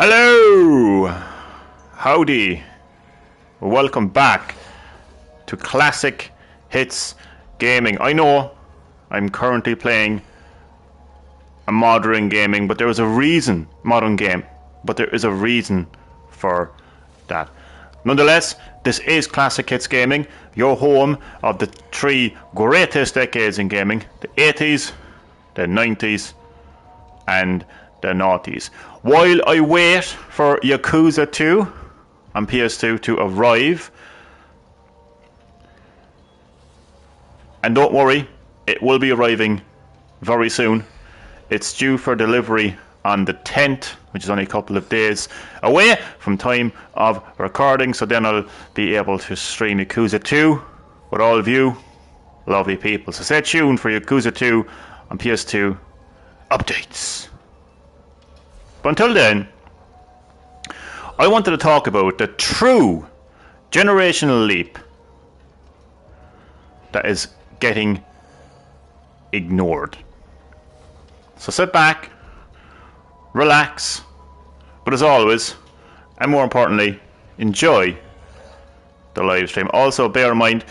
Hello! Howdy! Welcome back to Classic Hits Gaming. I know I'm currently playing a modern gaming, but there is a reason, modern game, but there is a reason for that. Nonetheless, this is Classic Hits Gaming, your home of the three greatest decades in gaming: the 80s, the 90s, and the noughties. While I wait for Yakuza 2 on PS2 to arrive, and don't worry, it will be arriving very soon. It's due for delivery on the 10th, which is only a couple of days away from time of recording, so then I'll be able to stream Yakuza 2 with all of you lovely people. So stay tuned for Yakuza 2 on PS2 updates. But until then, I wanted to talk about the true generational leap that is getting ignored. So sit back, relax, but as always, and more importantly, enjoy the live stream. Also, bear in mind,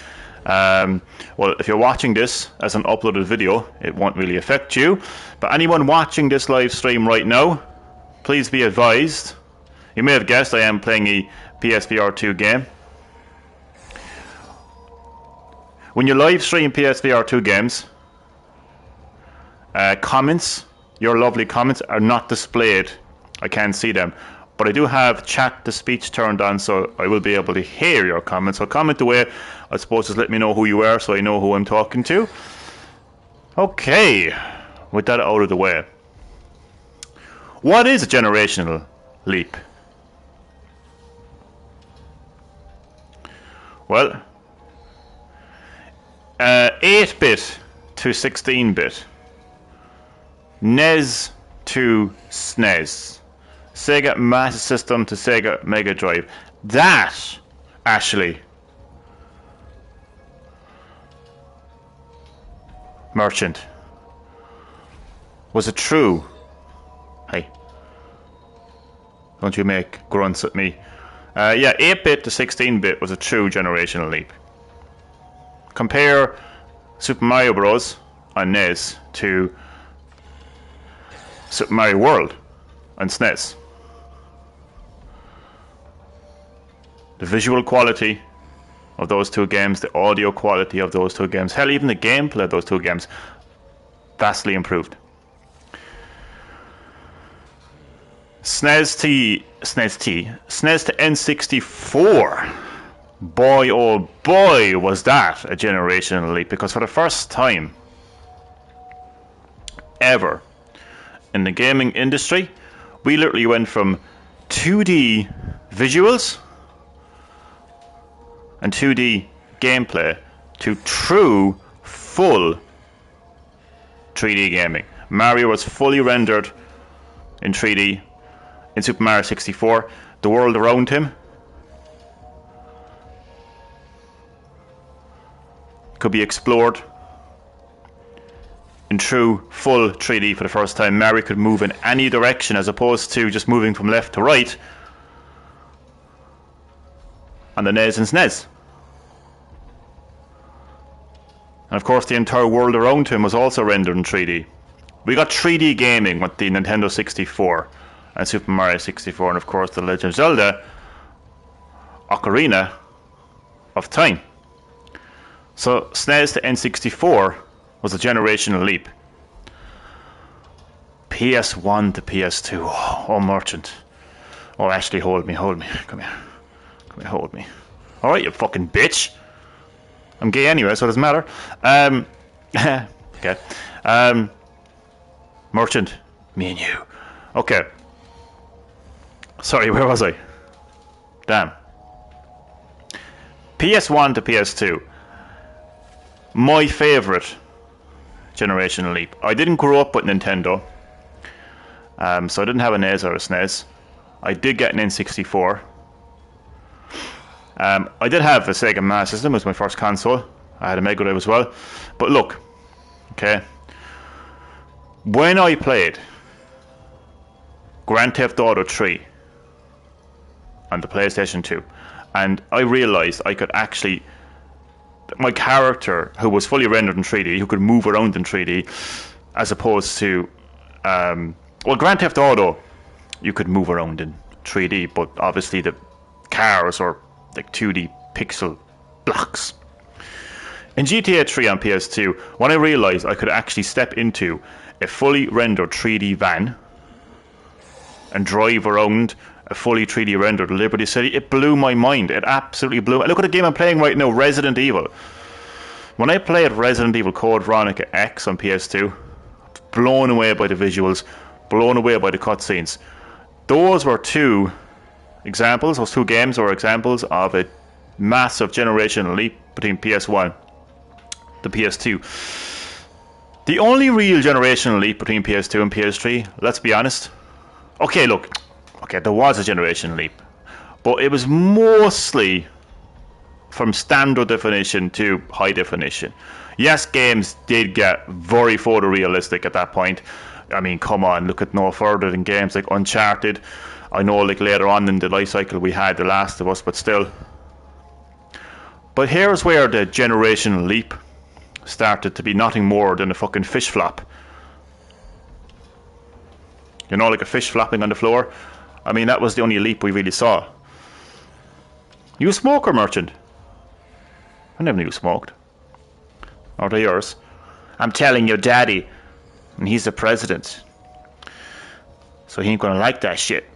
well, if you're watching this as an uploaded video, it won't really affect you. But anyone watching this live stream right now, please be advised, you may have guessed I am playing a PSVR 2 game. When you live stream PSVR 2 games, comments, your lovely comments, are not displayed. I can't see them. But I do have chat to speech turned on, so I will be able to hear your comments. So comment away. I suppose just let me know who you are so I know who I'm talking to. Okay, with that out of the way. What is a generational leap? Well, 8-bit to 16-bit, NES to SNES, Sega Master System to Sega Mega Drive. That, Ashley Merchant, was a true... Hey, don't you make grunts at me. Yeah, 8-bit to 16-bit was a true generational leap. Compare Super Mario Bros. On NES to Super Mario World on SNES. The visual quality of those two games, the audio quality of those two games, hell, even the gameplay of those two games, vastly improved. SNES to N64. Boy, oh boy, was that a generational leap, because for the first time ever in the gaming industry, we literally went from 2D visuals and 2D gameplay to true, full 3D gaming. Mario was fully rendered in 3D in Super Mario 64. The world around him could be explored in true, full 3D for the first time. Mario could move in any direction as opposed to just moving from left to right on the NES and SNES. And of course the entire world around him was also rendered in 3D. We got 3D gaming with the Nintendo 64 and Super Mario 64, and of course The Legend of Zelda Ocarina of Time. So SNES to N64 was a generational leap. PS1 to PS2. Oh, Merchant. Oh, Ashley, hold me. Come here. Come here, hold me. Alright, you fucking bitch. I'm gay anyway, so it doesn't matter. Okay. Merchant. Me and you. Okay. Sorry, where was I? Damn. PS1 to PS2. My favourite generational leap. I didn't grow up with Nintendo, so I didn't have a NES or a SNES. I did get an N64. I did have a Sega Master System. It was my first console. I had a Mega Drive as well. But look, okay, when I played Grand Theft Auto 3 on the PlayStation 2. And I realised I could actually... My character, who was fully rendered in 3D, who could move around in 3D, as opposed to... well, Grand Theft Auto, you could move around in 3D, but obviously the cars are like 2D pixel blocks. In GTA 3 on PS2, when I realised I could actually step into a fully rendered 3D van and drive around a fully 3D rendered Liberty City, it blew my mind. It absolutely blew. Look at the game I'm playing right now, Resident Evil. When I played Resident Evil Code Veronica X on PS2, blown away by the visuals, blown away by the cutscenes. Those were two examples, those two games were examples of a massive generational leap between PS1 to PS2. The only real generational leap between PS2 and PS3, let's be honest. Okay, look, there was a generational leap, but it was mostly from standard definition to high definition. Yes, games did get very photorealistic at that point. I mean, come on, look at no further than games like Uncharted. I know, like, later on in the life cycle we had The Last of Us, but still. But here's where the generational leap started to be nothing more than a fucking fish flop. You know, like a fish flopping on the floor? I mean, that was the only leap we really saw. You a smoker, Merchant? I never knew you smoked. Are they yours? I'm telling your daddy, and he's the president, so he ain't gonna like that shit.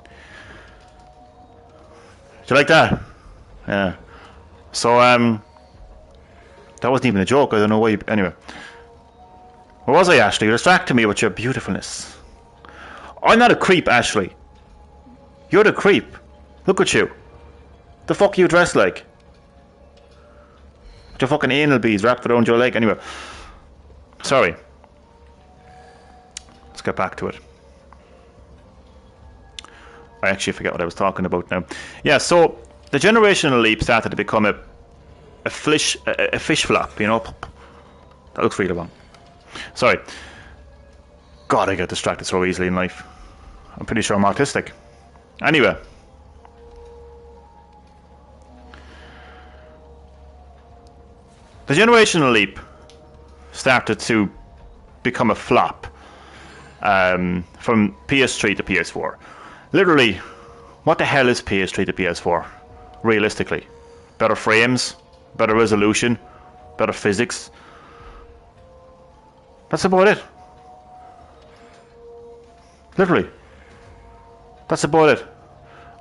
Do you like that? Yeah. So, that wasn't even a joke. I don't know why you... Anyway. Where was I, Ashley? You distracted me with your beautifulness. I'm not a creep, Ashley. You're the creep. Look at you. The fuck are you dressed like? With your fucking anal beads wrapped around your leg. Anyway. Sorry. Let's get back to it. I actually forget what I was talking about now. Yeah, so the generational leap started to become a fish flop, you know. That looks really wrong. Sorry. God, I get distracted so easily in life. I'm pretty sure I'm autistic. Anyway. The generational leap started to become a flop from PS3 to PS4. Literally, what the hell is PS3 to PS4? Realistically. Better frames, better resolution, better physics. That's about it. Literally. That's about it.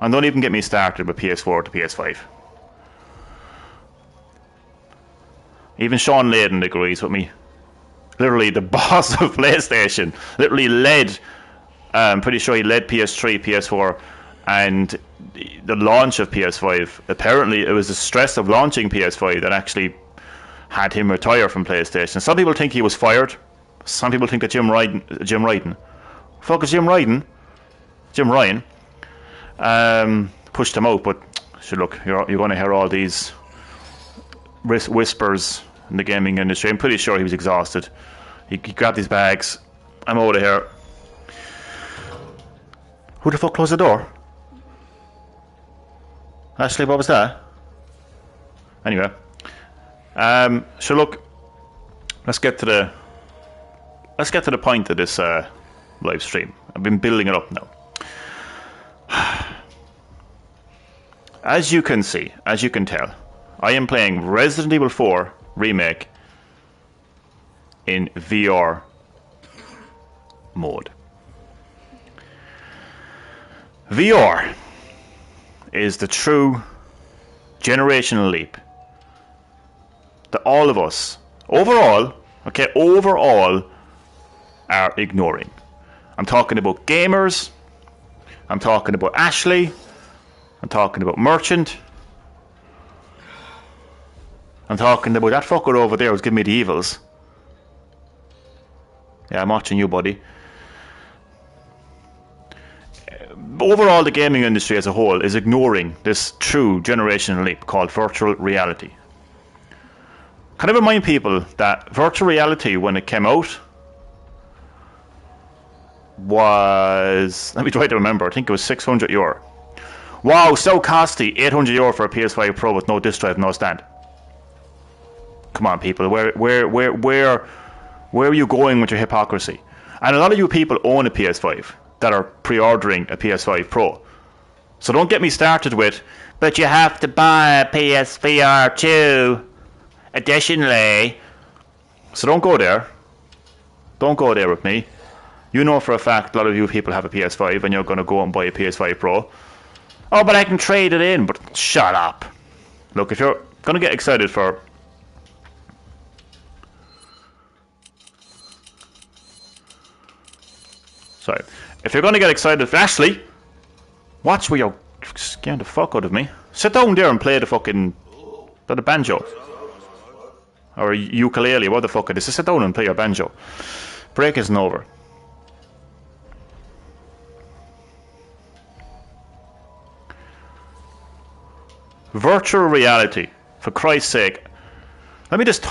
And don't even get me started with PS4 to PS5. Even Sean Layden agrees with me. Literally, the boss of PlayStation literally led... I'm pretty sure he led PS3, PS4, and the launch of PS5. Apparently, it was the stress of launching PS5 that actually had him retire from PlayStation. Some people think he was fired. Some people think that Jim Ryan, fuck is Jim Ryan? Jim Ryan pushed him out. But so look, you're going to hear all these whispers in the gaming industry. I'm pretty sure he was exhausted. He grabbed his bags. I'm out of here. Who the fuck closed the door? Ashley, what was that? Anyway. So look, let's get to the point of this live stream. I've been building it up now. As you can see, as you can tell, I am playing Resident Evil 4 Remake in VR mode. VR is the true generational leap that all of us, overall, are ignoring. I'm talking about gamers, I'm talking about Ashley, I'm talking about Merchant, I'm talking about that fucker over there who's giving me the evils. Yeah, I'm watching you, buddy. Overall, the gaming industry as a whole is ignoring this true generational leap called virtual reality. Can I remind people that virtual reality, when it came out, was, let me try to remember, I think it was €600. Wow, so costly. €800 for a PS5 Pro with no disc drive, no stand. Come on, people. Where are you going with your hypocrisy? And a lot of you people own a PS5 that are pre-ordering a PS5 Pro. So don't get me started with, but you have to buy a PSVR 2 additionally. So don't go there. Don't go there with me. You know for a fact a lot of you people have a PS5 and you're going to go and buy a PS5 Pro. Oh, but I can trade it in. But shut up. Look, if you're going to get excited for... Sorry. If you're going to get excited for... Ashley! Watch where you're scaring the fuck out of me. Sit down there and play the fucking... the banjo. Or ukulele, what the fuck it is. Sit down and play your banjo. Break isn't over. Virtual reality, for Christ's sake. Let me just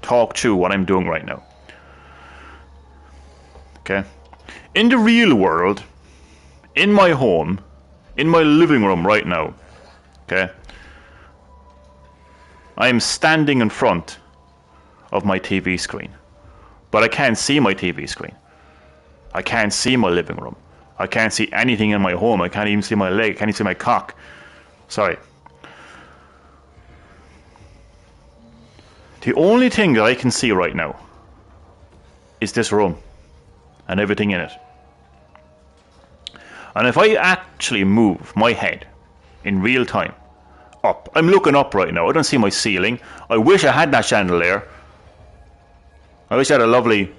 talk through what I'm doing right now. Okay? In the real world, in my home, in my living room right now, okay, I am standing in front of my TV screen, but I can't see my TV screen. I can't see my living room. I can't see anything in my home. I can't even see my leg. I can't even see my cock. Sorry. The only thing that I can see right now is this room and everything in it. And if I actually move my head in real time up, I'm looking up right now. I don't see my ceiling. I wish I had that chandelier. I wish I had a lovely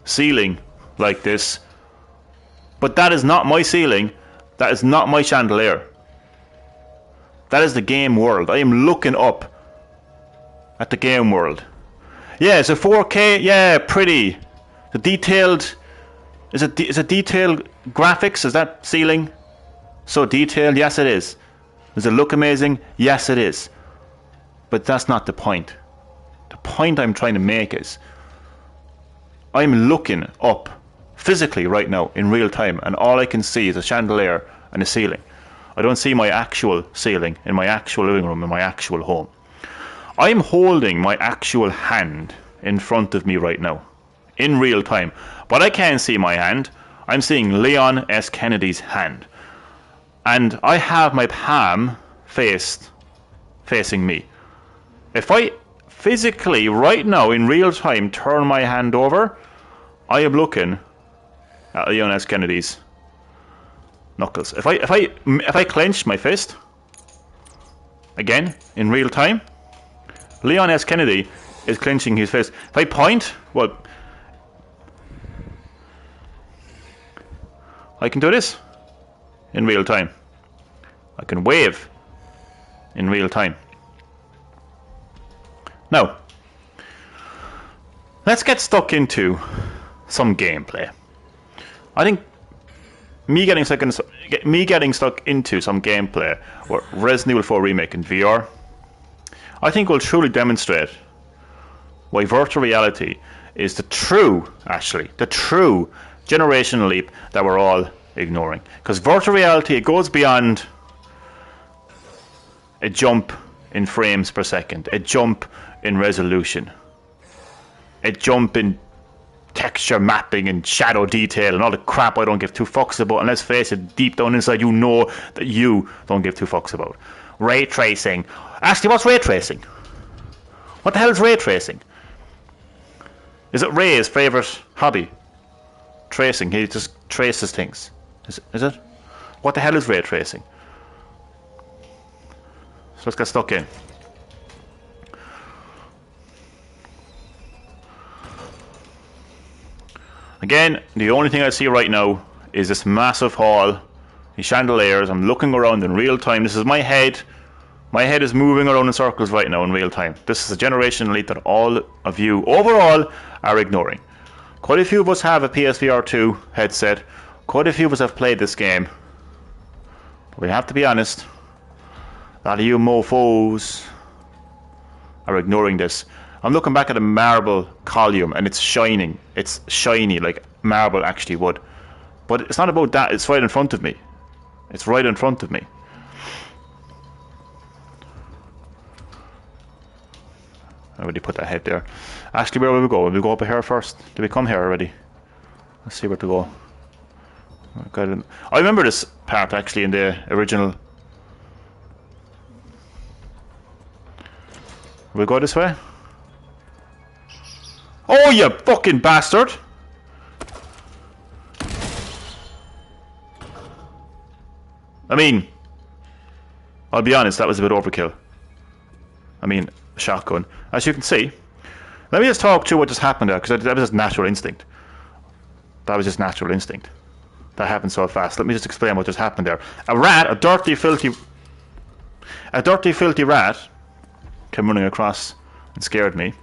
ceiling like this. But that is not my ceiling. That is not my chandelier. That is the game world. I am looking up at the game world. Yeah, it's a 4K. Yeah, pretty. The detailed... Is it detailed graphics? Is that ceiling so detailed? Yes, it is. Does it look amazing? Yes, it is. But that's not the point. The point I'm trying to make is I'm looking up physically right now in real time, and all I can see is a chandelier and a ceiling. I don't see my actual ceiling in my actual living room in my actual home. I'm holding my actual hand in front of me right now in real time, but I can't see my hand. I'm seeing Leon S. Kennedy's hand, and I have my palm facing me. If I physically right now in real time turn my hand over, I am looking at Leon S. Kennedy's knuckles. If I clench my fist again in real time, Leon S. Kennedy is clenching his fist. If I point, well, I can do this in real time. I can wave in real time. Now, let's get stuck into some gameplay. I think me getting stuck into some gameplay or Resident Evil 4 Remake in VR, I think will truly demonstrate why virtual reality is the true generational leap that we're all ignoring. Because virtual reality, it goes beyond a jump in frames per second, a jump in resolution, a jump in texture mapping and shadow detail and all the crap I don't give two fucks about. And let's face it, deep down inside you know that you don't give two fucks about. Ray tracing. Ashley, what's ray tracing? What the hell is ray tracing? Is it Ray's favourite hobby? Tracing. He just traces things. Is it? What the hell is ray tracing? So let's get stuck in. Again, the only thing I see right now is this massive hall, these chandeliers. I'm looking around in real time. This is my head. My head is moving around in circles right now in real time. This is a generational leap that all of you overall are ignoring. Quite a few of us have a PSVR 2 headset. Quite a few of us have played this game. We have to be honest. A lot of you mofos are ignoring this. I'm looking back at a marble column and it's shining. It's shiny like marble actually would. But it's not about that, it's right in front of me. It's right in front of me. I already put that head there. Actually, where will we go? Will we go up here first? Did we come here already? Let's see where to go. I remember this part actually in the original. Will we go this way? Oh, you fucking bastard! I mean, I'll be honest, that was a bit overkill. I mean, shotgun. As you can see, let me just talk to what just happened there, because that was just natural instinct. That was just natural instinct. That happened so fast. Let me just explain what just happened there. A rat, a dirty, filthy rat came running across and scared me.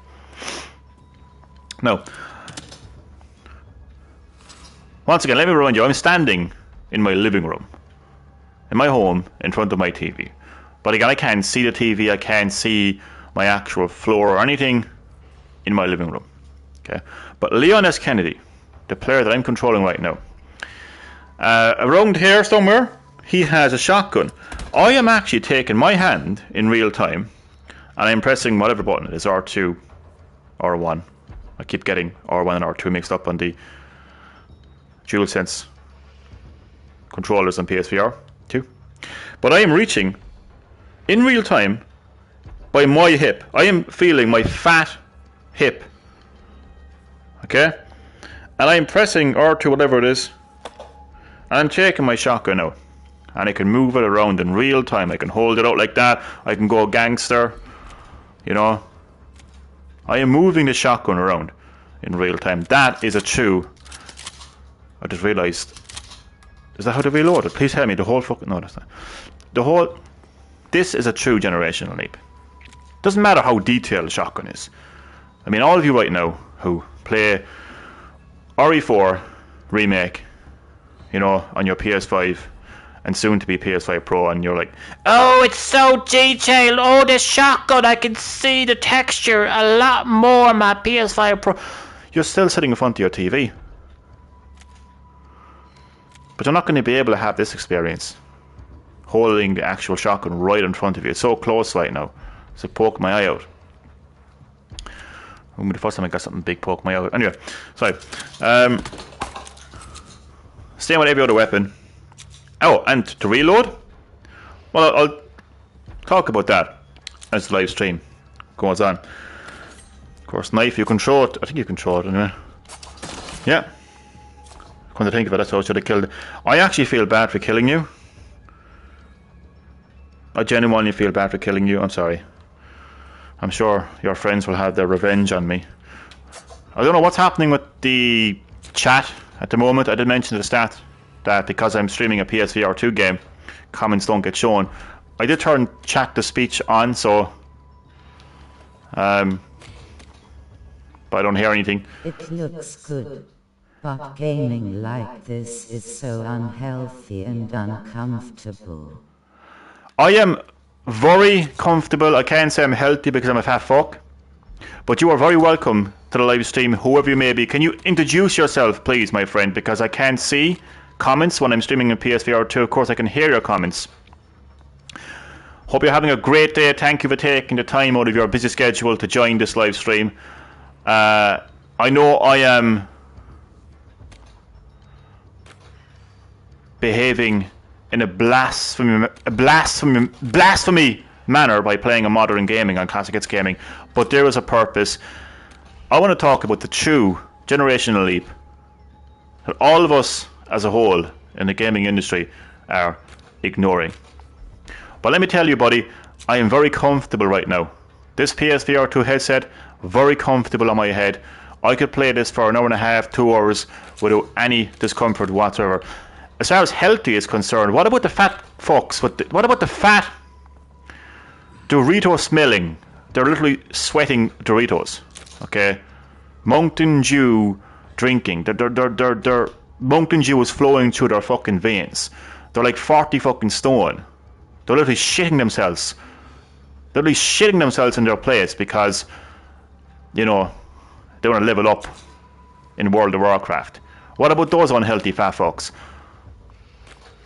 Now, once again, let me remind you, I'm standing in my living room, in my home, in front of my TV. But again, I can't see the TV, I can't see my actual floor or anything in my living room. Okay, but Leon S. Kennedy, the player that I'm controlling right now, around here somewhere, he has a shotgun. I am actually taking my hand in real time, and I'm pressing whatever button it is, R2, R1. I keep getting R1 and R2 mixed up on the DualSense controllers on PSVR 2. But I am reaching, in real time, by my hip. I am feeling my fat hip. Okay? And I am pressing R2, whatever it is, and I'm taking my shotgun out. And I can move it around in real time. I can hold it out like that. I can go gangster. You know? I am moving the shotgun around in real time. That is a true... I just realised... Is that how to reload it? Please tell me the whole fucking... No, that's not. The whole... This is a true generational leap. Doesn't matter how detailed the shotgun is. I mean, all of you right now who play RE4 Remake, you know, on your PS5 and soon to be PS5 Pro, and you're like, oh, it's so detailed, oh, this shotgun, I can see the texture a lot more on my PS5 Pro. You're still sitting in front of your TV. But you're not going to be able to have this experience holding the actual shotgun right in front of you. It's so close right now. So poke my eye out. The first time I got something big poke my eye out. Anyway, sorry. Staying with every other weapon. Oh, and to reload? Well, I'll talk about that as the live stream goes on. Of course, knife, you control it. I think you control it anyway. Yeah. Come to think of it, that's how I should have killed it. I actually feel bad for killing you. I genuinely feel bad for killing you. I'm sorry. I'm sure your friends will have their revenge on me. I don't know what's happening with the chat at the moment. I did mention at the start that because I'm streaming a PSVR 2 game, comments don't get shown. I did turn chat to speech on, so but I don't hear anything. It looks good, but gaming like this is so unhealthy and uncomfortable. I am very comfortable. I can't say I'm healthy because I'm a fat fuck. But you are very welcome to the live stream, whoever you may be. Can you introduce yourself, please, my friend? Because I can't see comments when I'm streaming in PSVR 2. Of course, I can hear your comments. Hope you're having a great day. Thank you for taking the time out of your busy schedule to join this live stream. I know I am behaving in a blasphemy manner by playing a modern gaming on Classic Hits Gaming, but there is a purpose. I want to talk about the true generational leap that all of us as a whole in the gaming industry are ignoring. But let me tell you, buddy, I am very comfortable right now. This PSVR 2 headset, very comfortable on my head. I could play this for an hour and a half, 2 hours without any discomfort whatsoever. As far as healthy is concerned, what about the fat fucks? What about the fat Dorito smelling? They're literally sweating Doritos. Okay, Mountain Dew drinking. Their Mountain Dew is flowing through their fucking veins. They're like 40 fucking stone. They're literally shitting themselves. They're literally shitting themselves in their place because, you know, they want to level up in World of Warcraft. What about those unhealthy fat fucks?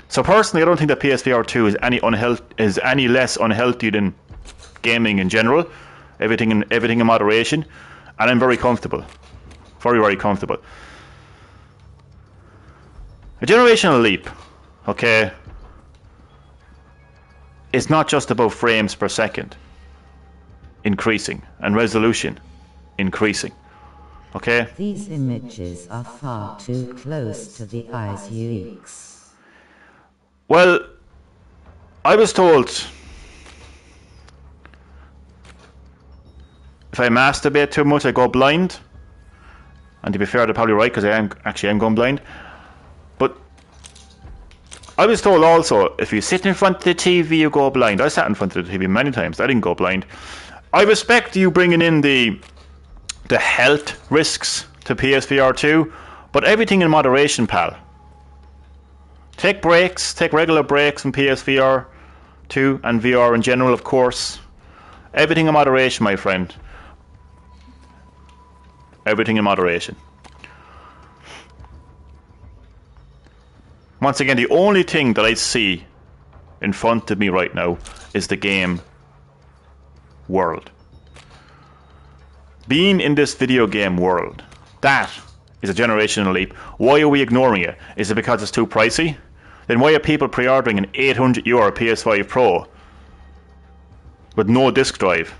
So personally, I don't think that PSVR 2 is any less unhealthy than gaming in general. Everything in moderation, and I'm very comfortable, very, very comfortable. A generational leap, okay, is not just about frames per second increasing and resolution increasing, okay? These images are far too close to the eye's UX. Well, I was told if I masturbate too much, I go blind. And to be fair, they're probably right, because I am going blind. But I was told also, if you sit in front of the TV, you go blind. I sat in front of the TV many times. I didn't go blind. I respect you bringing in the health risks to PSVR 2, but everything in moderation, pal. Take breaks, take regular breaks from PSVR 2 and VR in general, of course. Everything in moderation, my friend. Everything in moderation. Once again, the only thing that I see in front of me right now is the game world. Being in this video game world, that is a generational leap. Why are we ignoring it? Is it because it's too pricey? Then why are people pre-ordering an €800 PS5 Pro with no disc drive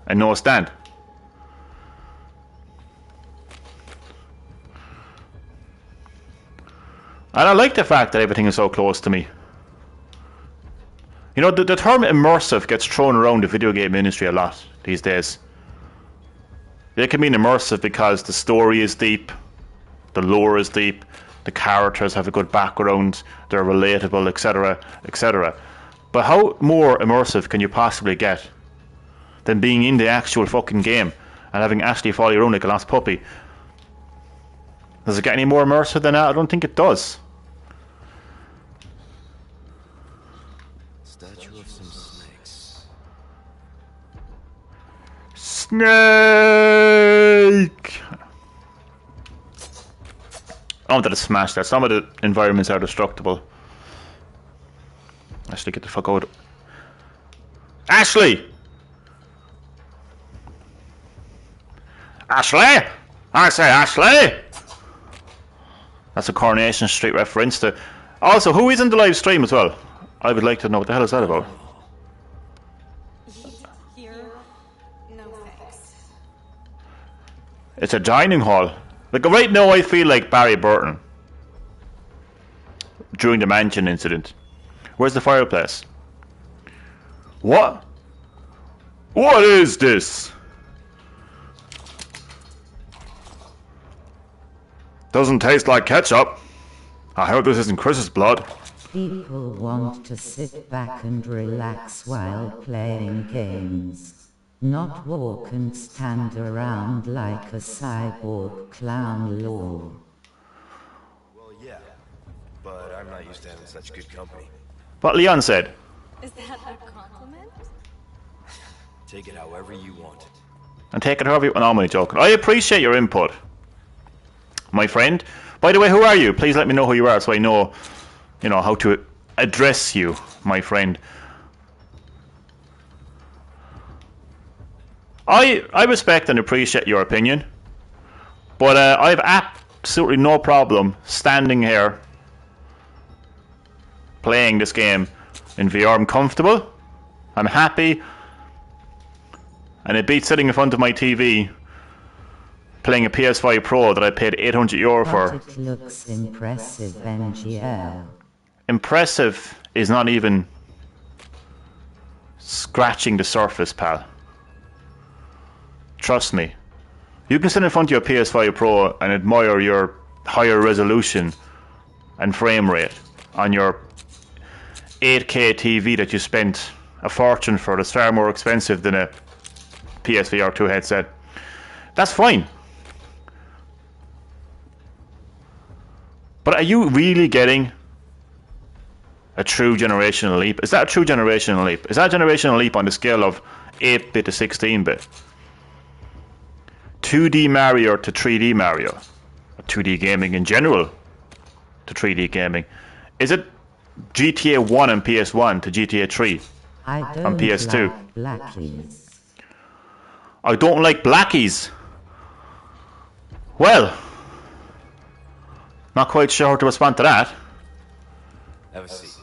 and no stand? And I like the fact that everything is so close to me. You know, the term immersive gets thrown around the video game industry a lot these days. They can mean immersive because the story is deep, the lore is deep, the characters have a good background, they're relatable, etc., etc. But how more immersive can you possibly get than being in the actual fucking game and having Ashley follow you around like a lost puppy? Does it get any more immersive than that? I don't think it does. Statue of some snakes. Snake! I wanted to smash that. Some of the environments are destructible. Ashley, get the fuck out. Ashley! Ashley! I say Ashley! That's a Coronation Street reference to... Also, who is in the live stream as well? I would like to know what the hell is that about. Here? No thanks. It's a dining hall. Like, right now I feel like Barry Burton during the mansion incident. Where's the fireplace? What? What is this? Doesn't taste like ketchup. I hope this isn't Chris's blood. People want to sit back and relax while playing games, not walk and stand around like a cyborg clown lore. Well, yeah, but I'm not used to having such good company. What Leon said. Is that a compliment? Take it however you want it. And take it however you... No, I'm only joking. I appreciate your input, my friend. By the way, who are you? Please let me know who you are so I know, you know, how to address you, my friend. I respect and appreciate your opinion, but I have absolutely no problem standing here playing this game in VR. I'm comfortable, I'm happy, and it beats sitting in front of my TV playing a PS5 Pro that I paid €800 for. But it looks impressive, NGL. Impressive is not even scratching the surface, pal. Trust me. You can sit in front of your PS5 Pro and admire your higher resolution and frame rate on your 8K TV that you spent a fortune for. That's far more expensive than a PSVR 2 headset. That's fine. But are you really getting a true generational leap? Is that a true generational leap? Is that a generational leap on the scale of 8-bit to 16-bit? 2D Mario to 3D Mario. 2D gaming in general to 3D gaming? Is it GTA 1 on PS1 to GTA 3 I don't on PS2? like blackies. I don't like blackies. Well, not quite sure how to respond to that. Have a seat.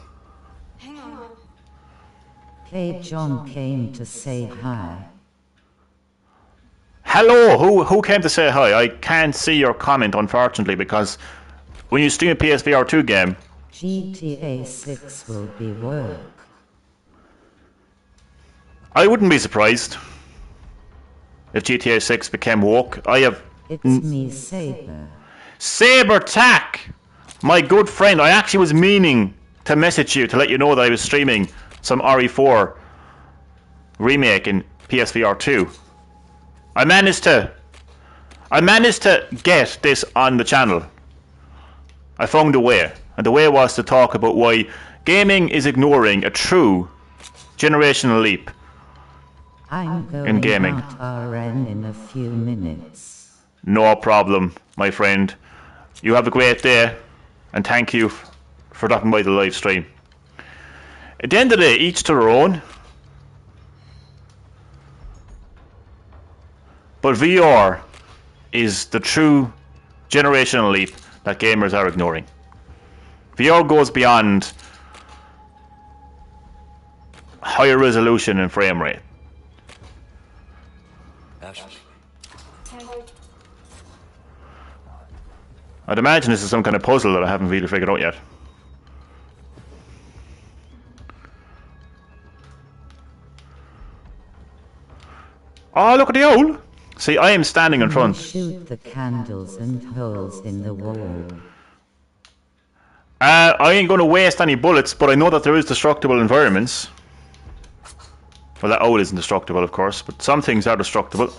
Hang on. Hey, John came to say hi. Hello, who came to say hi? I can't see your comment, unfortunately, because when you stream a PSVR 2 game, GTA 6 will be work. I wouldn't be surprised if GTA 6 became woke. I have It's me, Saber. Saber Tack, my good friend. I actually was meaning to message you to let you know that I was streaming some RE4 remake in PSVR 2. I managed to get this on the channel. I found a way, and the way was to talk about why gaming is ignoring a true generational leap. I'm going gaming. out RN in a few minutes. No problem, my friend. You have a great day, and thank you for dropping by the live stream. At the end of the day, each to their own. But VR is the true generational leap that gamers are ignoring. VR goes beyond higher resolution and frame rate. Ashley. I'd imagine this is some kind of puzzle that I haven't really figured out yet. Oh, look at the owl! See, I am standing in front. Shoot the candles and holes in the wall. I ain't going to waste any bullets, but I know that there is destructible environments. Well, that owl isn't destructible, of course, but some things are destructible.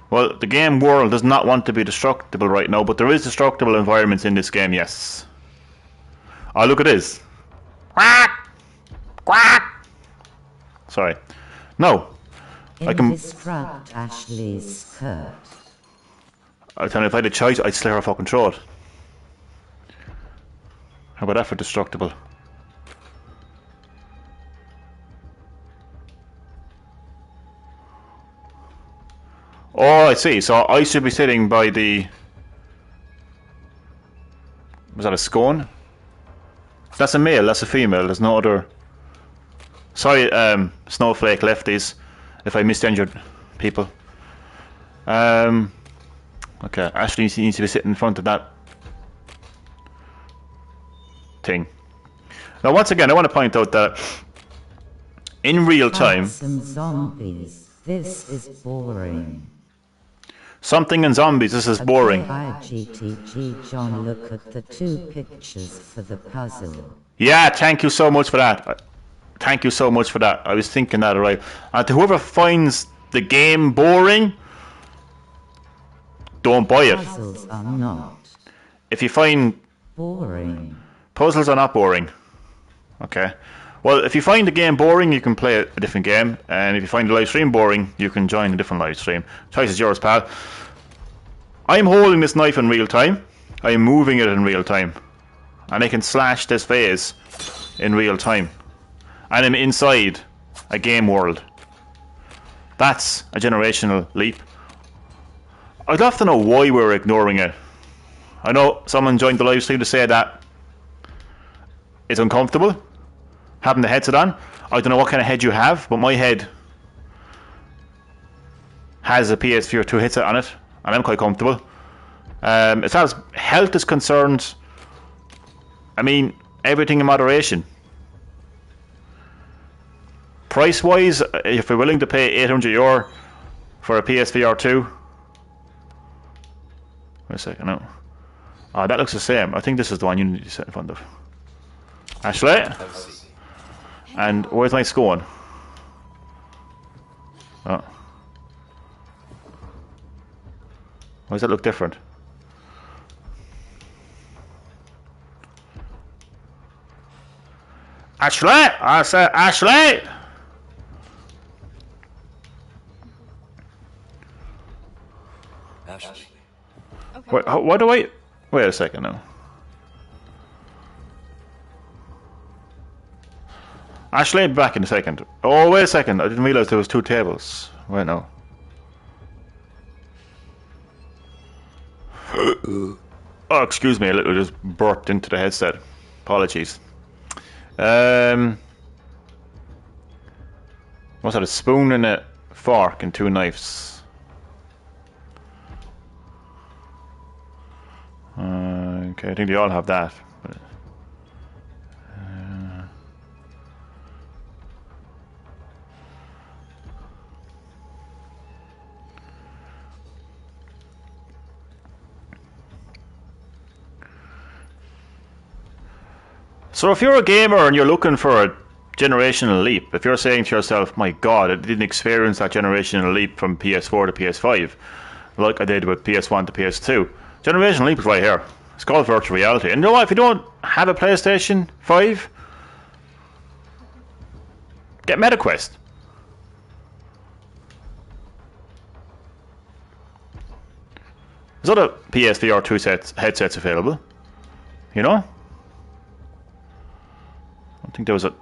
Well, the game world does not want to be destructible right now, but there is destructible environments in this game, yes. Oh, look at this. Quack! Quack! Sorry. No. I can... Indestruct Ashley's skirt. I tell you, if I had a choice, I'd slit her fucking throat. How about that for destructible? Oh, I see. So I should be sitting by the... Was that a scone? That's a male, that's a female. There's no other... Sorry, Snowflake lefties, if I misinjured people. Okay, Ashley needs to be sitting in front of that thing. Now, once again, I want to point out that in real time, Some zombies. This is boring. something in zombies, this is boring. IGTG John, look at the 2 pictures for the puzzle. Yeah, thank you so much for that. Thank you so much for that. I was thinking that, alright. And to whoever finds the game boring, don't buy it. Puzzles are not If you find boring. puzzles are not boring. Okay. Well, if you find the game boring, you can play a different game. And if you find the live stream boring, you can join a different live stream. Choice is yours, pal. I'm holding this knife in real time. I'm moving it in real time. And I can slash this phase in real time. And I'm inside a game world. That's a generational leap. I'd love to know why we're ignoring it. I know someone joined the live stream to say that it's uncomfortable having the headset on. I don't know what kind of head you have, but my head has a PSVR 2 headset on it, and I'm quite comfortable. As far as health is concerned, I mean, everything in moderation. Price-wise, if you're willing to pay €800 for a PSVR 2... Wait a second, no. Oh, that looks the same. I think this is the one you need to sit in front of. Ashley? And where's my scone? Oh. Why does that look different? Ashley! I said Ashley! Wait, what do I... Wait a second now. Ashley, back in a second. Oh, wait a second. I didn't realise there was 2 tables. Wait, no. Oh, excuse me. I literally just burped into the headset. Apologies. What's that? A spoon and a fork and 2 knives. Okay, I think they all have that. But, so if you're a gamer and you're looking for a generational leap, if you're saying to yourself, my god, I didn't experience that generational leap from PS4 to PS5 like I did with PS1 to PS2. Generational leap is right here. It's called virtual reality. And you know what? If you don't have a PlayStation 5, get MetaQuest. There's other PSVR 2 headsets available. You know? I think there was a...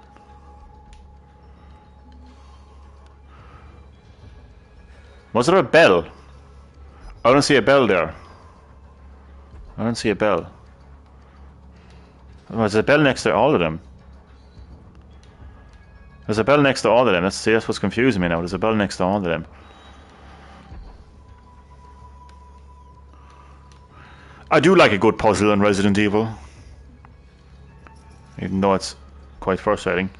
Was there a bell? I don't see a bell there. I don't see a bell. There's a bell next to all of them. There's a bell next to all of them. That's what's confusing me now. There's a bell next to all of them. I do like a good puzzle in Resident Evil. Even though it's quite frustrating.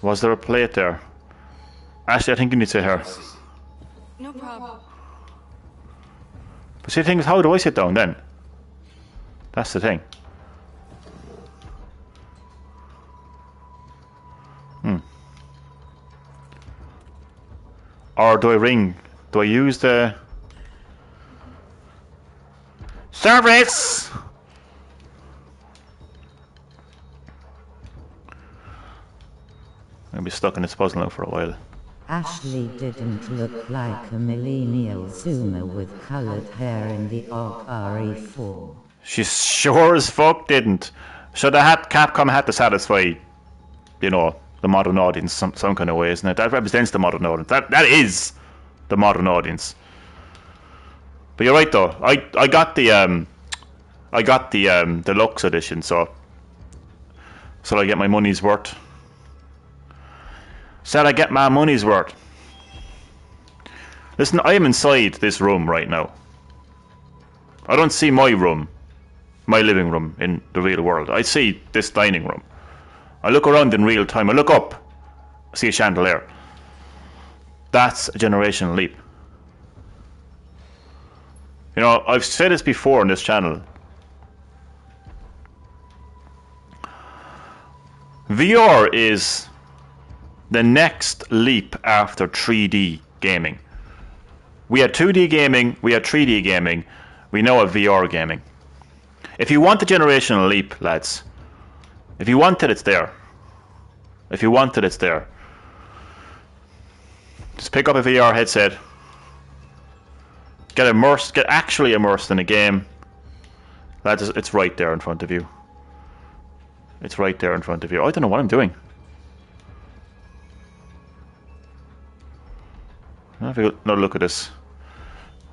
Was there a plate there? Actually, I think you need to sit here. No problem. But see, the thing is, how do I sit down then? That's the thing. Or do I ring? Do I use the... Service! I'm gonna be stuck in this puzzle now for a while. Ashley didn't look like a millennial zoomer with coloured hair in the OG RE4. She sure as fuck didn't. So Capcom had to satisfy, you know, the modern audience some kind of way, isn't it? That represents the modern audience. That is the modern audience. But you're right though. I got the deluxe edition, so I get my money's worth. Said I get my money's worth. Listen, I am inside this room right now. I don't see my room, my living room in the real world. I see this dining room. I look around in real time. I look up, I see a chandelier. That's a generational leap. You know, I've said this before on this channel. VR is the next leap after 3D gaming. We had 2D gaming, we had 3D gaming, we now have VR gaming. If you want the generational leap, lads, if you want it, it's there. If you want it, it's there. Just pick up a VR headset, get actually immersed in a game. Lads, it's right there in front of you. It's right there in front of you. I don't know what I'm doing. Have another look at this.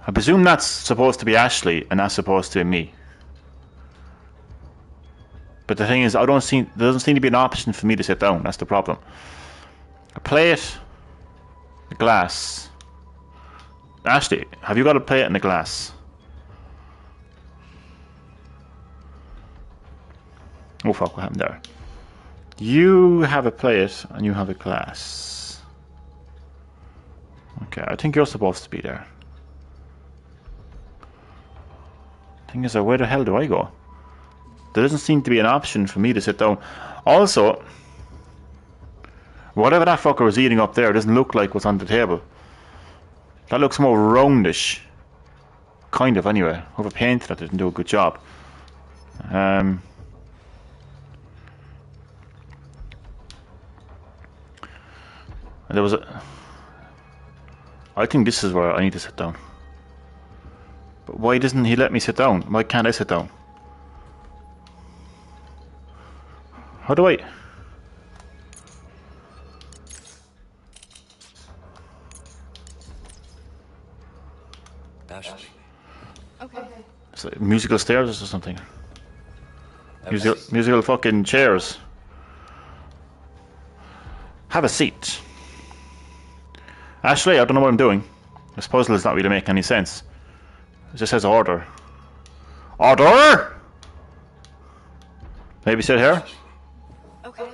I presume that's supposed to be Ashley and that's supposed to be me. But the thing is, there doesn't seem to be an option for me to sit down. That's the problem. A plate, a glass. Ashley, have you got a plate and a glass? Oh fuck, what happened there? You have a plate and you have a glass. Okay, I think you're supposed to be there. Thing is, where the hell do I go? There doesn't seem to be an option for me to sit down. Also, whatever that fucker was eating up there doesn't look like what's on the table. That looks more roundish. Kind of, anyway. Whoever painted that didn't do a good job. And there was a... I think this is where I need to sit down. But Why doesn't he let me sit down? Why can't I sit down? How do I... Ashley. Okay. It's like musical stairs or something. Musical fucking chairs. Have a seat. Ashley, I don't know what I'm doing. This puzzle is not really making any sense. It just says order. Order! Maybe sit here? Okay.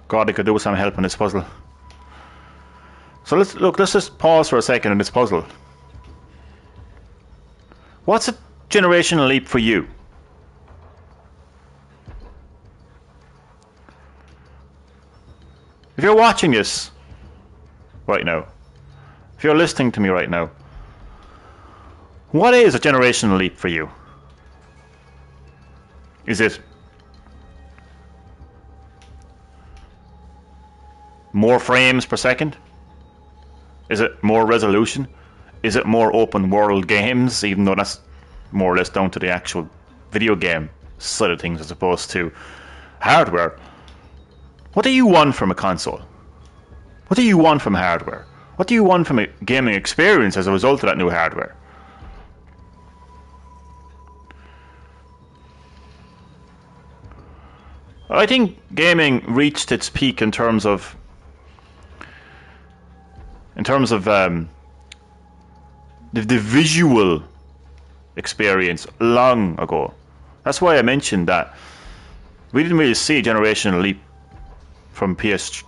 God, I could do with some help in this puzzle. So let's just pause for a second in this puzzle. What's a generational leap for you? If you're watching this right now, if you're listening to me right now, what is a generational leap for you? Is it more frames per second? Is it more resolution? Is it more open world games, even though that's more or less down to the actual video game side of things as opposed to hardware? What do you want from a console? What do you want from hardware? What do you want from a gaming experience as a result of that new hardware? I think gaming reached its peak in terms of the visual experience long ago. That's why I mentioned that we didn't really see a generational leap from PS3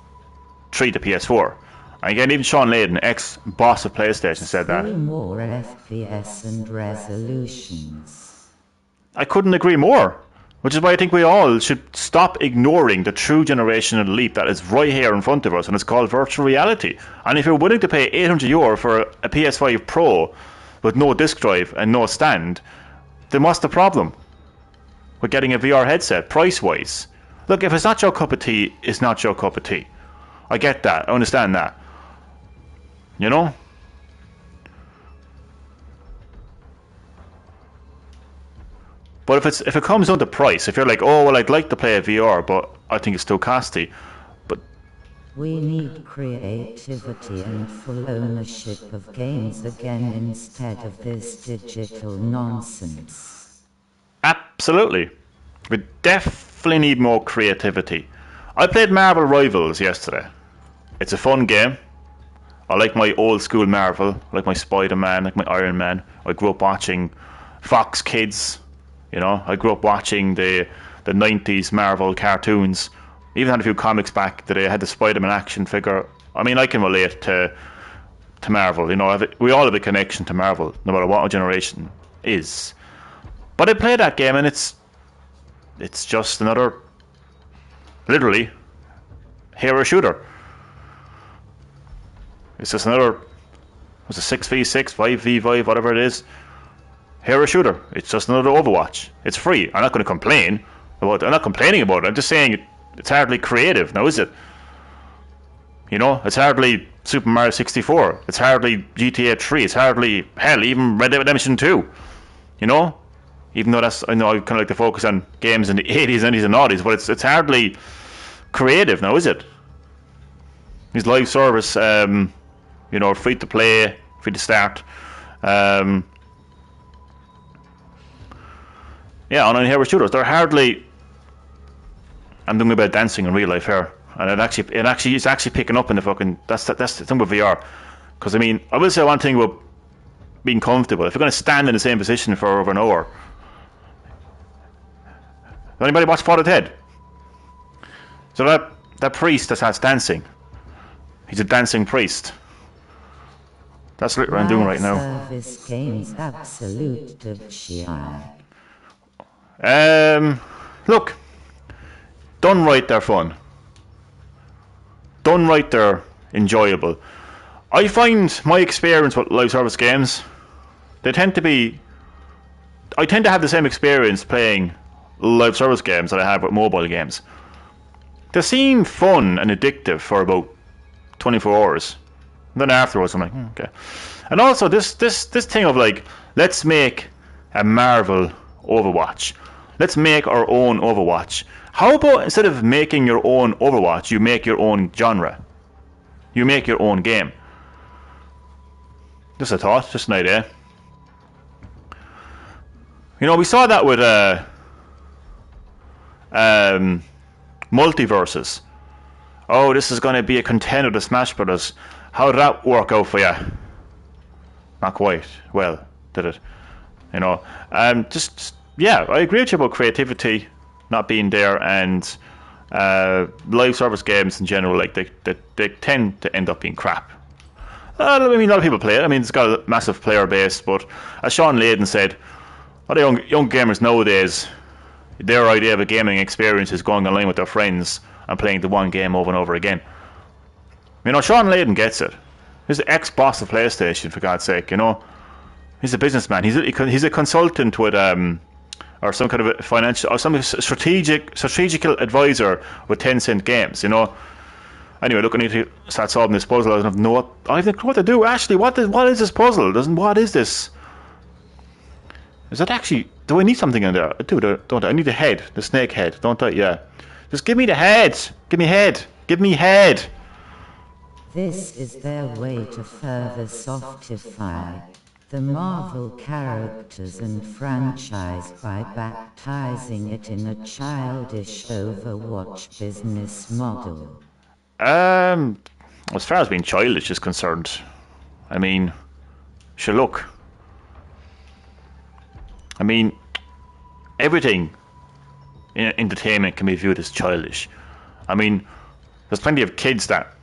to PS4. And again, even Sean Layden, ex-boss of PlayStation, said that. More FPS and resolutions. I couldn't agree more. Which is why I think we all should stop ignoring the true generational leap that is right here in front of us, and it's called virtual reality. And if you're willing to pay €800 for a PS5 Pro with no disc drive and no stand, then what's the problem with getting a VR headset, price-wise? Look, if it's not your cup of tea, it's not your cup of tea. I get that. I understand that. You know? But if it comes down to price, if you're like, oh well, I'd like to play a VR, but I think it's too costly. But we need creativity and full ownership of games again instead of this digital nonsense. Absolutely, we definitely need more creativity. I played Marvel Rivals yesterday. It's a fun game. I like my old school Marvel, I like my Spider-Man, like my Iron Man. I grew up watching Fox Kids. You know, I grew up watching the 90s Marvel cartoons. Even had a few comics back that I had the Spider-Man action figure. I mean, I can relate to Marvel. You know, we all have a connection to Marvel, no matter what our generation is. But I played that game, and it's just another, literally, hero shooter. It's just another, was it 6v6, 5v5, whatever it is. Hero shooter. It's just another Overwatch. It's free. I'm not going to complain about it. I'm not complaining about it. I'm just saying it's hardly creative now, is it? You know, it's hardly Super Mario 64. It's hardly GTA 3. It's hardly, hell, even Red Dead Redemption 2. You know? Even though I know I kind of like to focus on games in the 80s, 90s and 90s, but it's hardly creative now, is it? These live service, you know, free to play, free to start. Yeah, online hero shooters. They're hardly. I'm doing a bit of dancing in real life here, and it's actually picking up in the fucking. That's the thing with VR, because I mean, I will say one thing about being comfortable. If you're going to stand in the same position for over an hour, anybody watch Father Ted? So that priest that starts dancing, he's a dancing priest. That's what I'm doing right now. Service games absolute dipshit. Look, done right, they're fun. Done right, they're enjoyable. I find my experience with live service games, I tend to have the same experience playing live service games that I have with mobile games. they seem fun and addictive for about 24 hours. And then afterwards, I'm like, okay. And also this thing of like, let's make a Marvel Overwatch. Let's make our own Overwatch. How about instead of making your own Overwatch, you make your own genre? You make your own game. Just a thought, just an idea. You know, we saw that with Multiverses. Oh, this is going to be a contender to Smash Brothers. How did that work out for you? Not quite well, did it? You know, yeah, I agree with you about creativity not being there, and live service games in general, like they tend to end up being crap. I mean, a lot of people play it. I mean, it's got a massive player base, but as Sean Layden said, a lot of young gamers nowadays, their idea of a gaming experience is going online with their friends and playing the one game over and over again. You know, Sean Layden gets it. He's the ex-boss of PlayStation, for God's sake, you know. He's a businessman. He's a consultant with or some kind of a financial or some strategical advisor with Tencent Games, you know. Anyway, look, I need to start solving this puzzle. I don't have no what to do. Actually, what is this puzzle? What is this? Is that actually? Do I need something in there? I do, don't I? I need a head, the snake head, don't I? Yeah. Just give me the head. Give me head. Give me head. This is their way to further softify the Marvel characters and franchise by baptizing it in a childish Overwatch business model. As far as being childish is concerned, I mean, sure, look. I mean, everything in entertainment can be viewed as childish. I mean, there's plenty of kids that,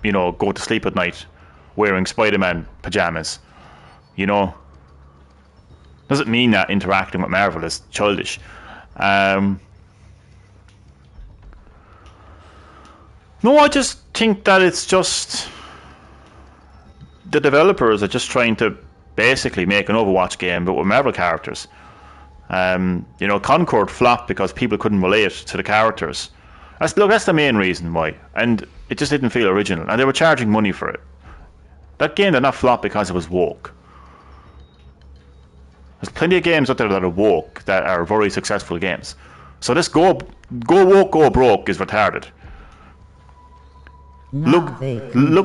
you know, go to sleep at night wearing Spider-Man pajamas. You know, doesn't mean that interacting with Marvel is childish. No, I just think that it's just the developers are just trying to basically make an Overwatch game but with Marvel characters. You know, Concord flopped because people couldn't relate to the characters. That's the main reason why, and it just didn't feel original, and they were charging money for it. That game did not flop because it was woke. There's plenty of games out there that are woke that are very successful games. So this go woke, go broke is retarded. Look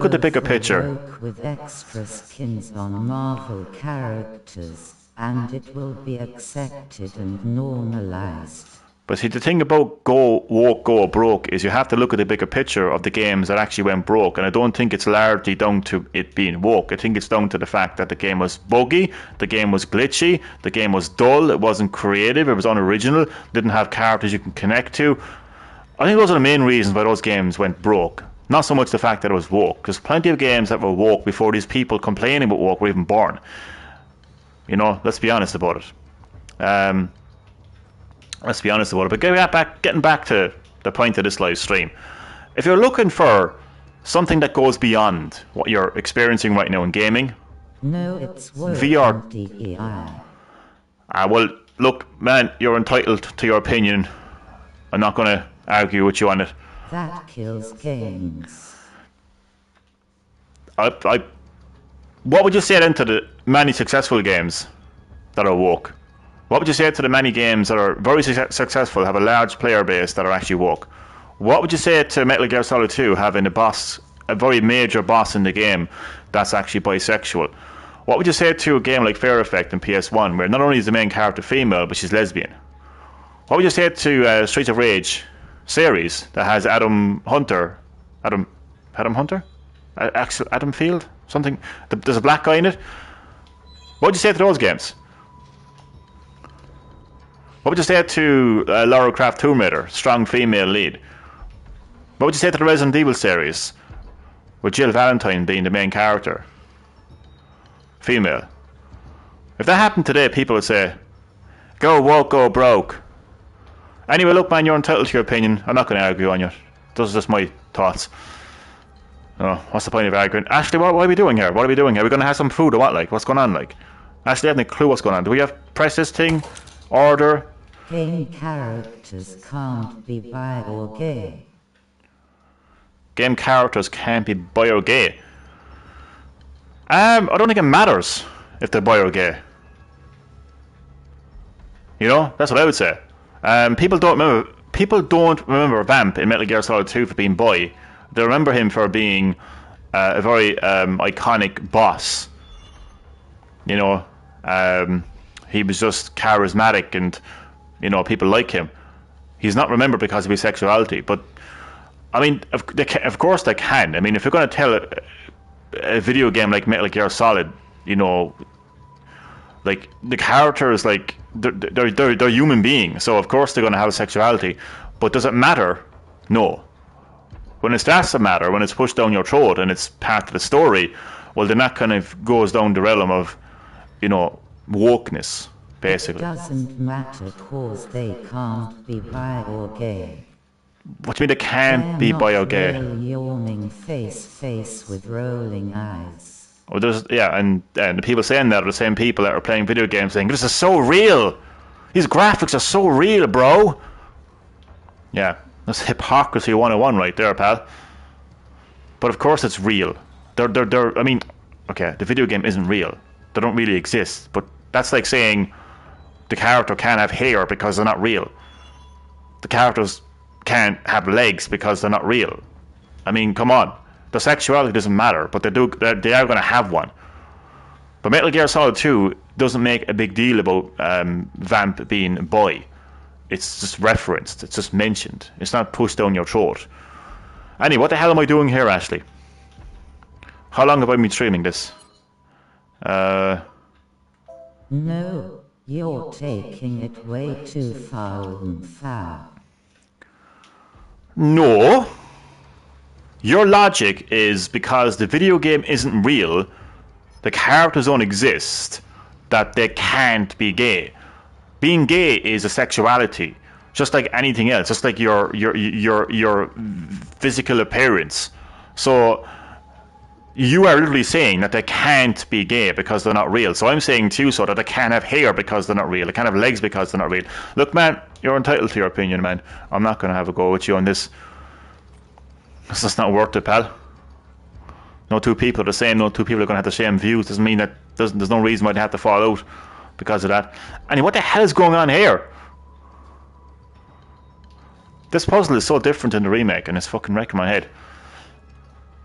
at the bigger picture. With extra skins on Marvel characters, and it will be accepted and normalized. But see, the thing about go woke, go broke is you have to look at the bigger picture of the games that actually went broke, and I don't think it's largely down to it being woke. I think it's down to the fact that the game was buggy, the game was glitchy, the game was dull, it wasn't creative, it was unoriginal, didn't have characters you can connect to. I think those are the main reasons why those games went broke. Not so much the fact that it was woke. There's plenty of games that were woke before these people complaining about woke were even born. You know, let's be honest about it. Let's be honest about it. But getting back to the point of this live stream, if you're looking for something that goes beyond what you're experiencing right now in gaming, no, it's VR. DEI. Well, look, man, you're entitled to your opinion. I'm not going to argue with you on it. That kills games. What would you say then to the many successful games that are woke? What would you say to the many games that are very successful, have a large player base that are actually woke? What would you say to Metal Gear Solid 2 having a very major boss in the game that's actually bisexual? What would you say to a game like Fair Effect in PS1 where not only is the main character female but she's lesbian? What would you say to Streets of Rage series that has Adam Field? Something. There's a black guy in it. What would you say to those games? What would you say to Lara Croft Tomb Raider, strong female lead? What would you say to the Resident Evil series, with Jill Valentine being the main character? Female. If that happened today, people would say, go woke, go broke. Anyway, look, man, you're entitled to your opinion. I'm not going to argue on you. Those are just my thoughts. Oh, what's the point of arguing? Ashley, what are we doing here? What are we doing here? Are we going to have some food or what? Like, what's going on? Like, Ashley, I have no clue what's going on. Do we have press this thing? Order? Game characters can't be bi or gay. game characters can't be bi or gay. I don't think it matters if they're bi or gay. You know, that's what I would say. People don't remember Vamp in Metal Gear Solid 2 for being bi. They remember him for being a very iconic boss. You know, he was just charismatic, and you know, people like him. He's not remembered because of his sexuality, but I mean, of course they can. I mean, if you're going to tell a video game like Metal Gear Solid, you know, like the characters, like they're human beings, so of course they're going to have sexuality. But does it matter? No. When it starts to matter, when it's pushed down your throat and it's part of the story, well, then that kind of goes down the realm of, you know, wokeness, basically. It doesn't matter cause they can't be bi or gay. What do you mean they can't be bi or gay? They're not yawning face with rolling eyes. Oh, and the people saying that are the same people that are playing video games saying, this is so real! These graphics are so real, bro! Yeah, that's hypocrisy 101 right there, pal. But of course it's real. I mean, okay, the video game isn't real. They don't really exist, but that's like saying the character can't have hair because they're not real. The characters can't have legs because they're not real. I mean, come on. The sexuality doesn't matter, but they are going to have one. But Metal Gear Solid 2 doesn't make a big deal about Vamp being a boy. It's just referenced. It's just mentioned. It's not pushed down your throat. Anyway, what the hell am I doing here, Ashley? How long have I been streaming this? No, you're taking it way too far. No. Your logic is because the video game isn't real, the characters don't exist, that they can't be gay. Being gay is a sexuality, just like anything else, just like your physical appearance. So you are literally saying that they can't be gay because they're not real. So I'm saying to you so that they can't have hair because they're not real. They can't have legs because they're not real. Look, man, you're entitled to your opinion, man. I'm not going to have a go with you on this. It's just not worth it, pal. No two people are the same. No two people are going to have the same views. Doesn't mean that there's no reason why they have to fall out because of that. And what the hell is going on here? This puzzle is so different in the remake, and it's fucking wrecking my head.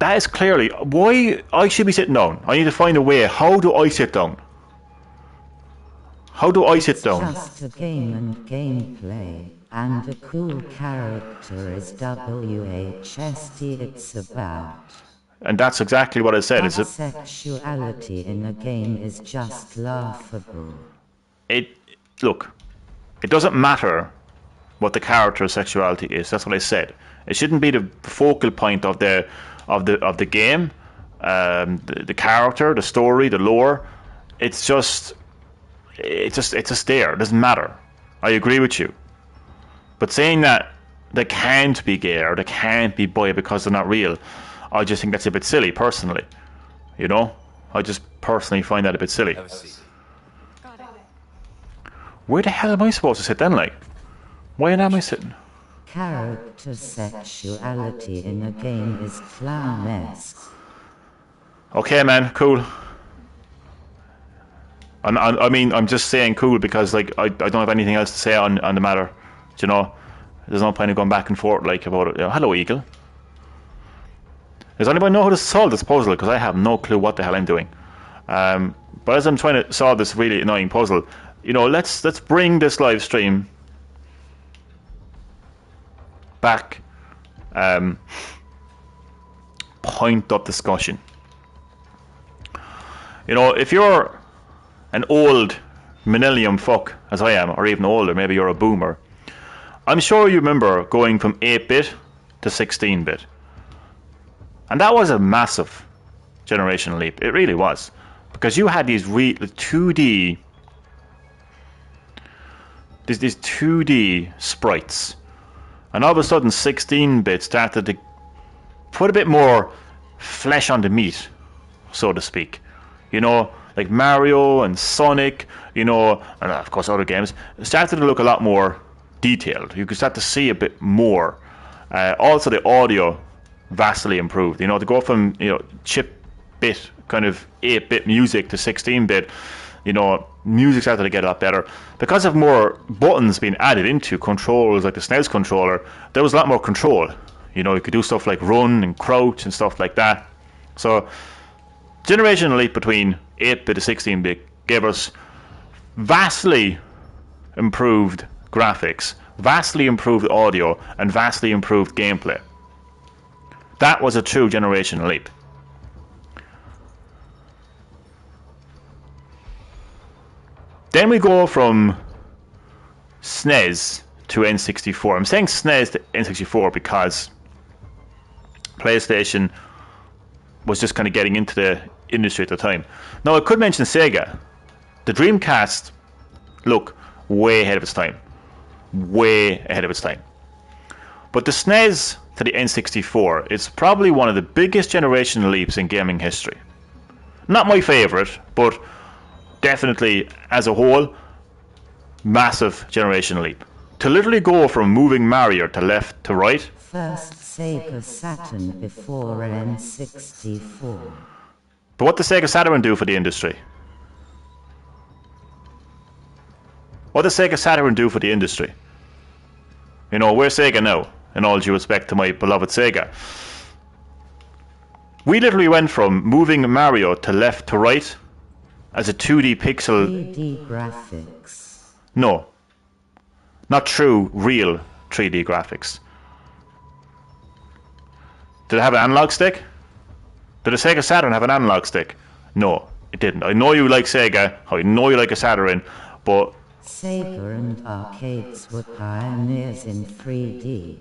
That is clearly why I should be sitting down. I need to find a way. How do I sit down? How do I sit down? Just a game and gameplay, and a cool character is WHST it's about. And that's exactly what I said. But sexuality in a game is just laughable. Look, it doesn't matter what the character's sexuality is. That's what I said. It shouldn't be the focal point of the game, the character, the story, the lore. It's just there. It doesn't matter. I agree with you. But saying that they can't be gay or they can't be bi because they're not real, I just think that's a bit silly, personally. You know? I just personally find that a bit silly. Have a seat. Got it. Where the hell am I supposed to sit then, like? Why am I sitting? Character sexuality in a game is clownesque. Okay, man, cool. I mean, I'm just saying cool because, like, I don't have anything else to say on the matter. Do you know? There's no point in going back and forth, like, about it. Hello, Eagle. Does anybody know how to solve this puzzle? Because I have no clue what the hell I'm doing. But as I'm trying to solve this really annoying puzzle, you know, let's bring this live stream back. Point of discussion. You know, if you're an old millennium fuck, as I am, or even older, maybe you're a boomer, I'm sure you remember going from 8-bit to 16-bit. And that was a massive generational leap. It really was. Because you had these 2D... These 2D sprites. And all of a sudden 16-bit started to put a bit more flesh on the meat, so to speak. You know, like Mario and Sonic, you know, and of course other games, started to look a lot more detailed. You could start to see a bit more. Also the audio vastly improved. You know, to go from, you know, chip bit kind of 8-bit music to 16-bit, you know, music started to get a lot better because of more buttons being added into controls like the SNES controller. There was a lot more control. You know, you could do stuff like run and crouch and stuff like that. So generational leap between 8-bit to 16-bit gave us vastly improved graphics, vastly improved audio, and vastly improved gameplay. That was a true generational leap. Then we go from SNES to N64. I'm saying SNES to N64 because PlayStation was just kind of getting into the industry at the time. Now, I could mention Sega. The Dreamcast, look, way ahead of its time. Way ahead of its time. But the SNES to the N64 is probably one of the biggest generational leaps in gaming history. Not my favourite, but definitely, as a whole, massive generational leap. To literally go from moving Mario to left to right. First Sega Saturn before N64. But what does Sega Saturn do for the industry? What does Sega Saturn do for the industry? You know, where's Sega now? In all due respect to my beloved Sega. We literally went from moving Mario to left to right as a 2D pixel... 3D graphics. No. Not true, real 3D graphics. Did it have an analog stick? Did the Sega Saturn have an analog stick? No, it didn't. I know you like Sega, I know you like a Saturn, but... Sega and arcades were pioneers in 3D.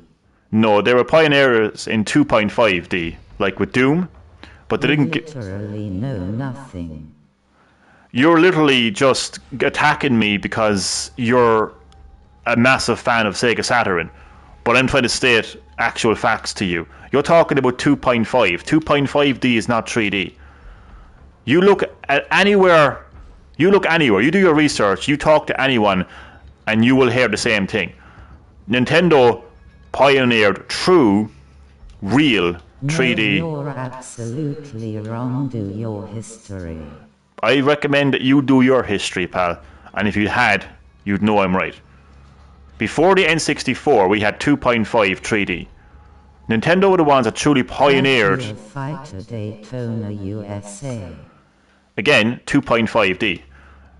No, they were pioneers in 2.5D, like with Doom, but they didn't get... Literally know nothing. You're literally just attacking me because you're a massive fan of Sega Saturn, but I'm trying to state actual facts to you. You're talking about 2.5. 2.5D is not 3D. You look at anywhere, you do your research, you talk to anyone, and you will hear the same thing. Nintendo pioneered true, real 3D. No, you're absolutely wrong. Do your history. I recommend that you do your history, pal. And if you had, you'd know I'm right. Before the N64, we had 2.5 3D. Nintendo were the ones that truly pioneered... Fighter Daytona USA. Again, 2.5D.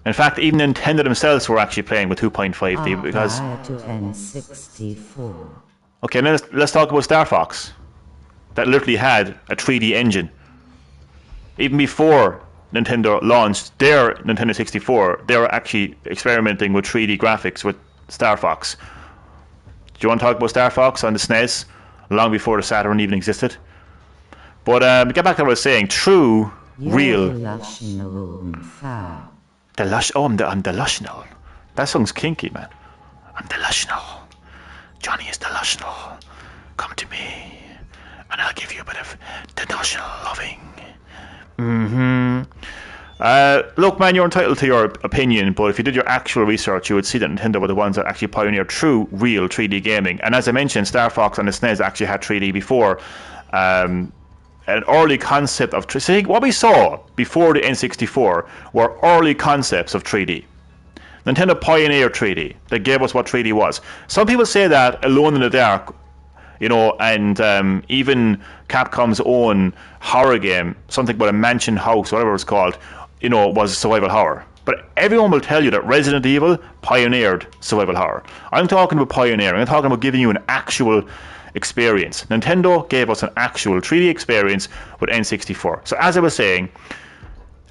In fact, even Nintendo themselves were actually playing with 2.5D because... Prior to N64. Okay, now let's talk about Star Fox. That literally had a 3D engine. Even before Nintendo launched their Nintendo 64, they were actually experimenting with 3D graphics with Star Fox. Do you want to talk about Star Fox on the SNES? Long before the Saturn even existed. But get back to what I was saying. True, real... Delusional. I'm delusional. That song's kinky, man. I'm delusional. Johnny is delusional. Come to me, and I'll give you a bit of delusional loving. Look, man, you're entitled to your opinion, but if you did your actual research, you would see that Nintendo were the ones that actually pioneered true, real 3D gaming. And as I mentioned, Star Fox on the SNES actually had 3D before. An early concept of... See, what we saw before the N64 were early concepts of 3D. Nintendo pioneered 3D. They gave us what 3D was. Some people say that Alone in the Dark, you know, and even Capcom's own horror game, something about a mansion house, whatever it's called, you know, was survival horror. But everyone will tell you that Resident Evil pioneered survival horror. I'm talking about pioneering. I'm talking about giving you an actual experience. Nintendo gave us an actual 3D experience with N64. So as I was saying,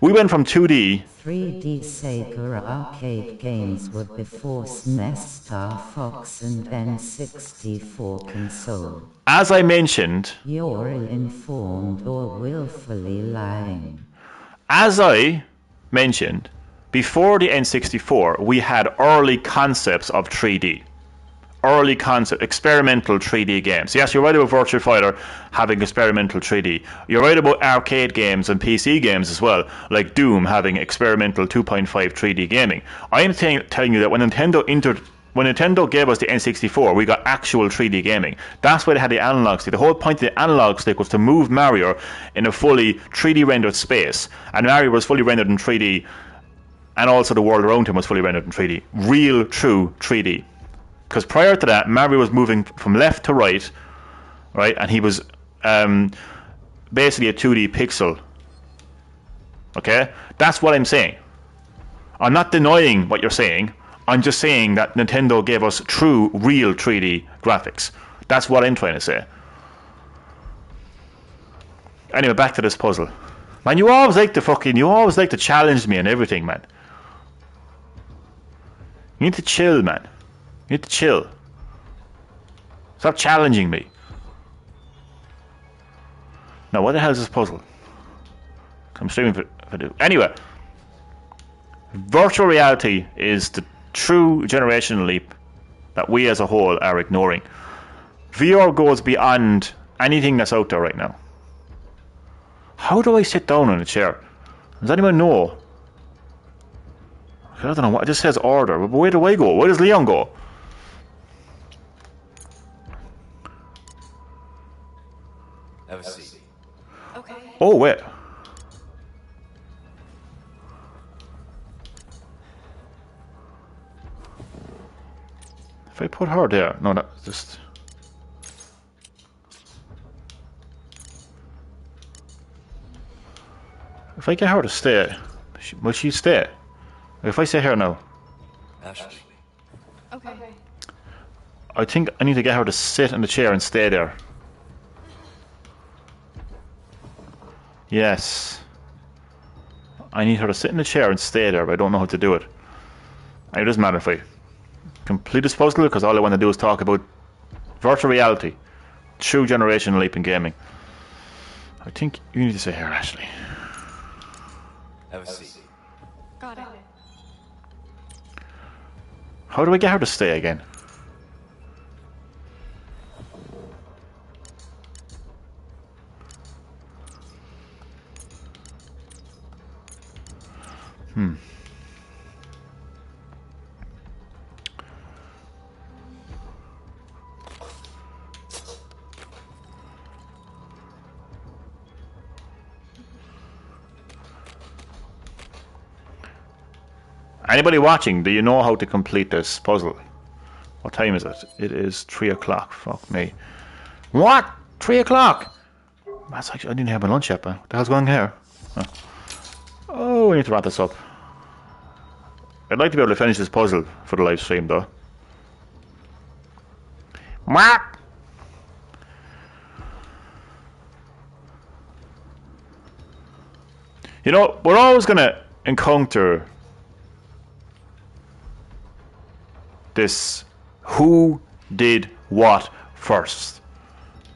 we went from 2D... 3D Sega arcade games were before SNES, Star Fox and N64 console. As I mentioned... You're ill-informed or willfully lying. As I mentioned, before the N64, we had early concepts of 3D. Early concept, experimental 3D games. Yes, you're right about Virtua Fighter having experimental 3D. You're right about arcade games and PC games as well, like Doom having experimental 2.5 3D gaming. I'm telling you that when Nintendo entered when Nintendo gave us the N64, we got actual 3D gaming. That's why they had the analog stick. The whole point of the analog stick was to move Mario in a fully 3D rendered space. And Mario was fully rendered in 3D, and also the world around him was fully rendered in 3D. Real, true 3D. Because prior to that, Mario was moving from left to right, and he was basically a 2D pixel. Okay? That's what I'm saying. I'm not denying what you're saying. I'm just saying that Nintendo gave us true, real 3D graphics. That's what I'm trying to say. Anyway, back to this puzzle. Man, you always like to challenge me and everything, man. You need to chill, man. You need to chill. Stop challenging me. Now, what the hell is this puzzle? I'm streaming for anyway. Virtual reality is the true generational leap that we as a whole are ignoring. VR goes beyond anything that's out there right now. How do I sit down in a chair? Does anyone know? I don't know what it just says order, but where do I go? Where does Leon go? Have a seat. Okay. Oh wait. If I put her there, no, that's just. If I get her to stay, will she stay? If I stay here now, Ashley. Okay. I think I need to get her to sit in the chair and stay there. Yes. I need her to sit in the chair and stay there, but I don't know how to do it. It doesn't matter if I complete this puzzle, because all I want to do is talk about virtual reality. True generational leap in gaming. I think you need to stay here, Ashley. Have a seat. Got it. How do I get her to stay again? Anybody watching, do you know how to complete this puzzle? What time is it? It is 3 o'clock. Fuck me. What? 3 o'clock? That's actually, I didn't have my lunch yet, man. What the hell's going on here? Huh. Oh, we need to wrap this up. I'd like to be able to finish this puzzle for the live stream, though. What? You know, we're always going to encounter this who did what first,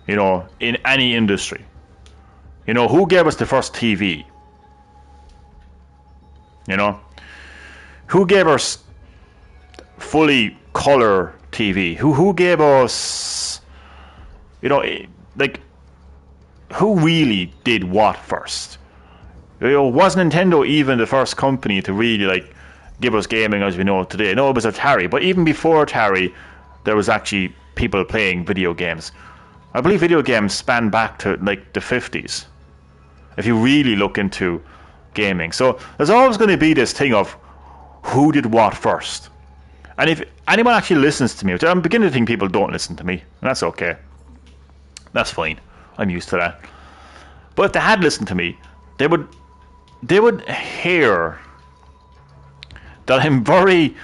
you know, in any industry. You know, who gave us the first TV? You know, who gave us fully color TV? Who gave us, you know, like, who really did what first? You know, was Nintendo even the first company to really, like, give us gaming as we know it today? No, it was Atari, but even before Atari, there was actually people playing video games. I believe video games span back to like the 50s, if you really look into gaming. So there's always going to be this thing of who did what first. And if anyone actually listens to me, which I'm beginning to think people don't listen to me, and that's okay. That's fine. I'm used to that. But if they had listened to me, they would hear that I'm very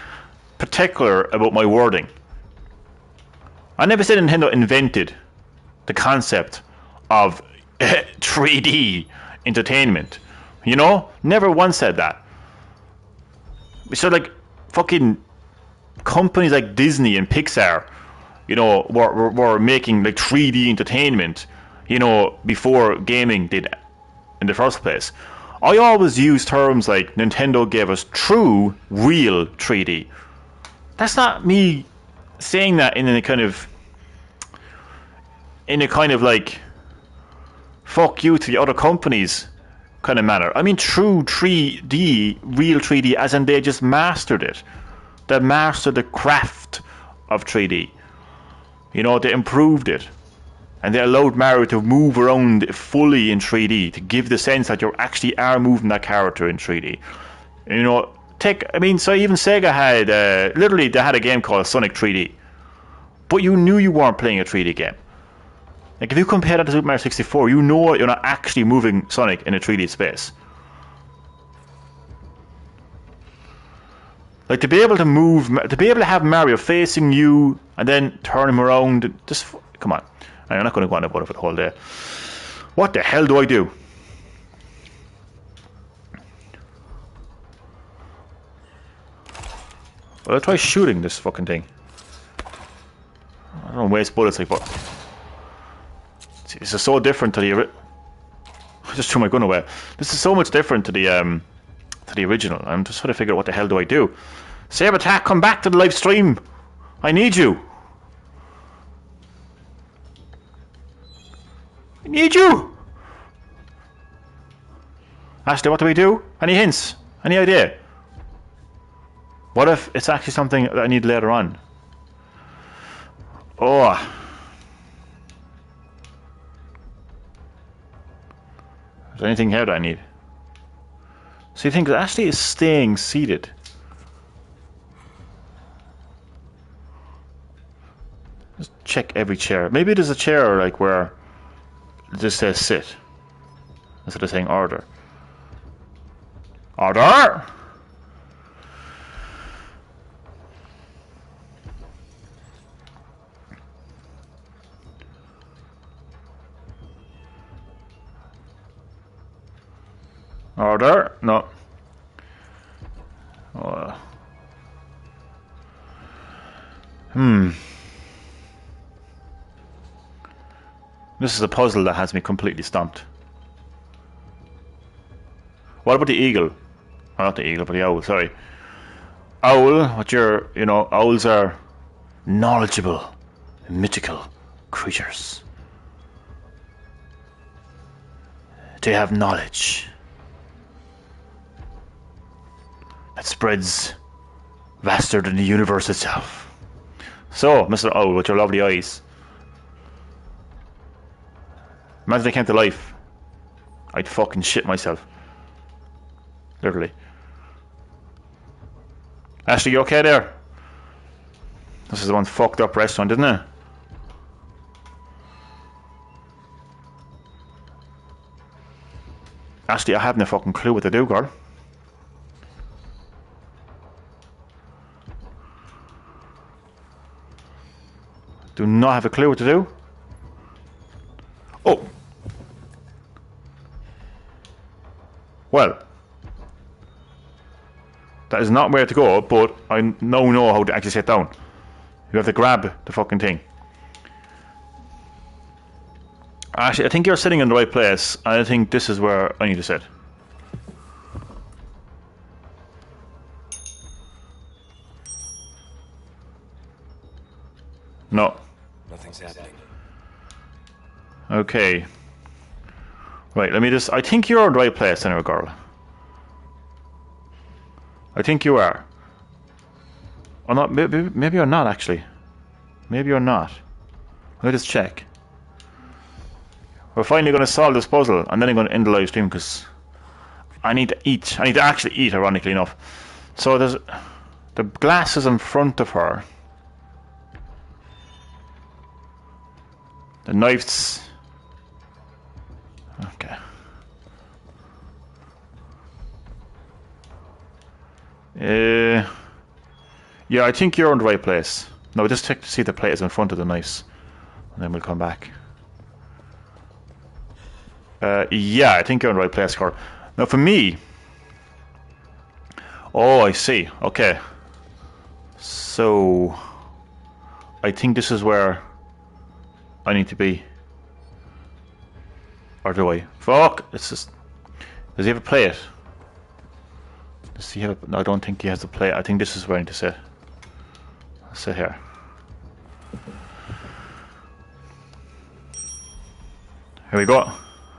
particular about my wording. I never said Nintendo invented the concept of 3D entertainment. You know? Never once said that. So like fucking companies like Disney and Pixar, you know, were making like 3D entertainment, you know, before gaming did in the first place. I always use terms like Nintendo gave us true, real 3D. That's not me saying that in a kind of like fuck you to the other companies kind of manner. I mean true 3D, real 3D, as in they just mastered it. they mastered the craft of 3D. You know, they improved it. And they allowed Mario to move around fully in 3D, to give the sense that you actually are moving that character in 3D. You know, so even Sega had, literally they had a game called Sonic 3D. But you knew you weren't playing a 3D game. Like, if you compare that to Super Mario 64, you know you're not actually moving Sonic in a 3D space. Like, to be able to have Mario facing you and then turn him around, just, come on. I'm not going to go on about it for the whole day. What the hell do I do? Well, I'll try shooting this fucking thing. I don't waste bullets like that. This is so different to the... I just threw my gun away. This is so much different to the original. I'm just trying to figure out what the hell do I do. Save attack, come back to the live stream. I need you. I need you. Ashley, what do we do? Any hints? Any idea? What if it's actually something that I need later on? Oh. Is there anything here that I need? So you think that Ashley is staying seated? Just check every chair. Maybe there's a chair like where it just says sit instead of saying order. Order! Order? No. This is a puzzle that has me completely stumped. What about the eagle? Oh, not the eagle, but the owl, sorry. Owl, owls are knowledgeable, mythical creatures. They have knowledge that spreads vaster than the universe itself. So, Mr. Owl, with your lovely eyes, imagine they came to life. I'd fucking shit myself. Literally. Ashley, you okay there? This is the one fucked up restaurant, isn't it? Ashley, I haven't a fucking clue what to do, girl. Do not have a clue what to do. Oh. Well. That is not where to go, but I now know how to actually sit down. You have to grab the fucking thing. Actually, I think you're sitting in the right place. I think this is where I need to sit. No. Nothing's happening. Okay. Right, let me just... I think you're in the right place anyway, girl. I think you are. Or not, maybe you're not, actually. Maybe you're not. Let me just check. We're finally going to solve this puzzle, and then I'm going to end the live stream, because I need to eat. I need to actually eat, ironically enough. So there's... The glass is in front of her. The knife's... Okay. Yeah, I think you're in the right place. No, just check to see the plate is in front of the knives. And then we'll come back. Yeah, I think you're in the right place, Carl. Now for me... Oh, I see. Okay. So... I think this is where I need to be. Or do I? Fuck! It's just... Does he have a plate? Does he have... No, I don't think he has a plate. I think this is where I need to sit. I'll sit here. Here we go.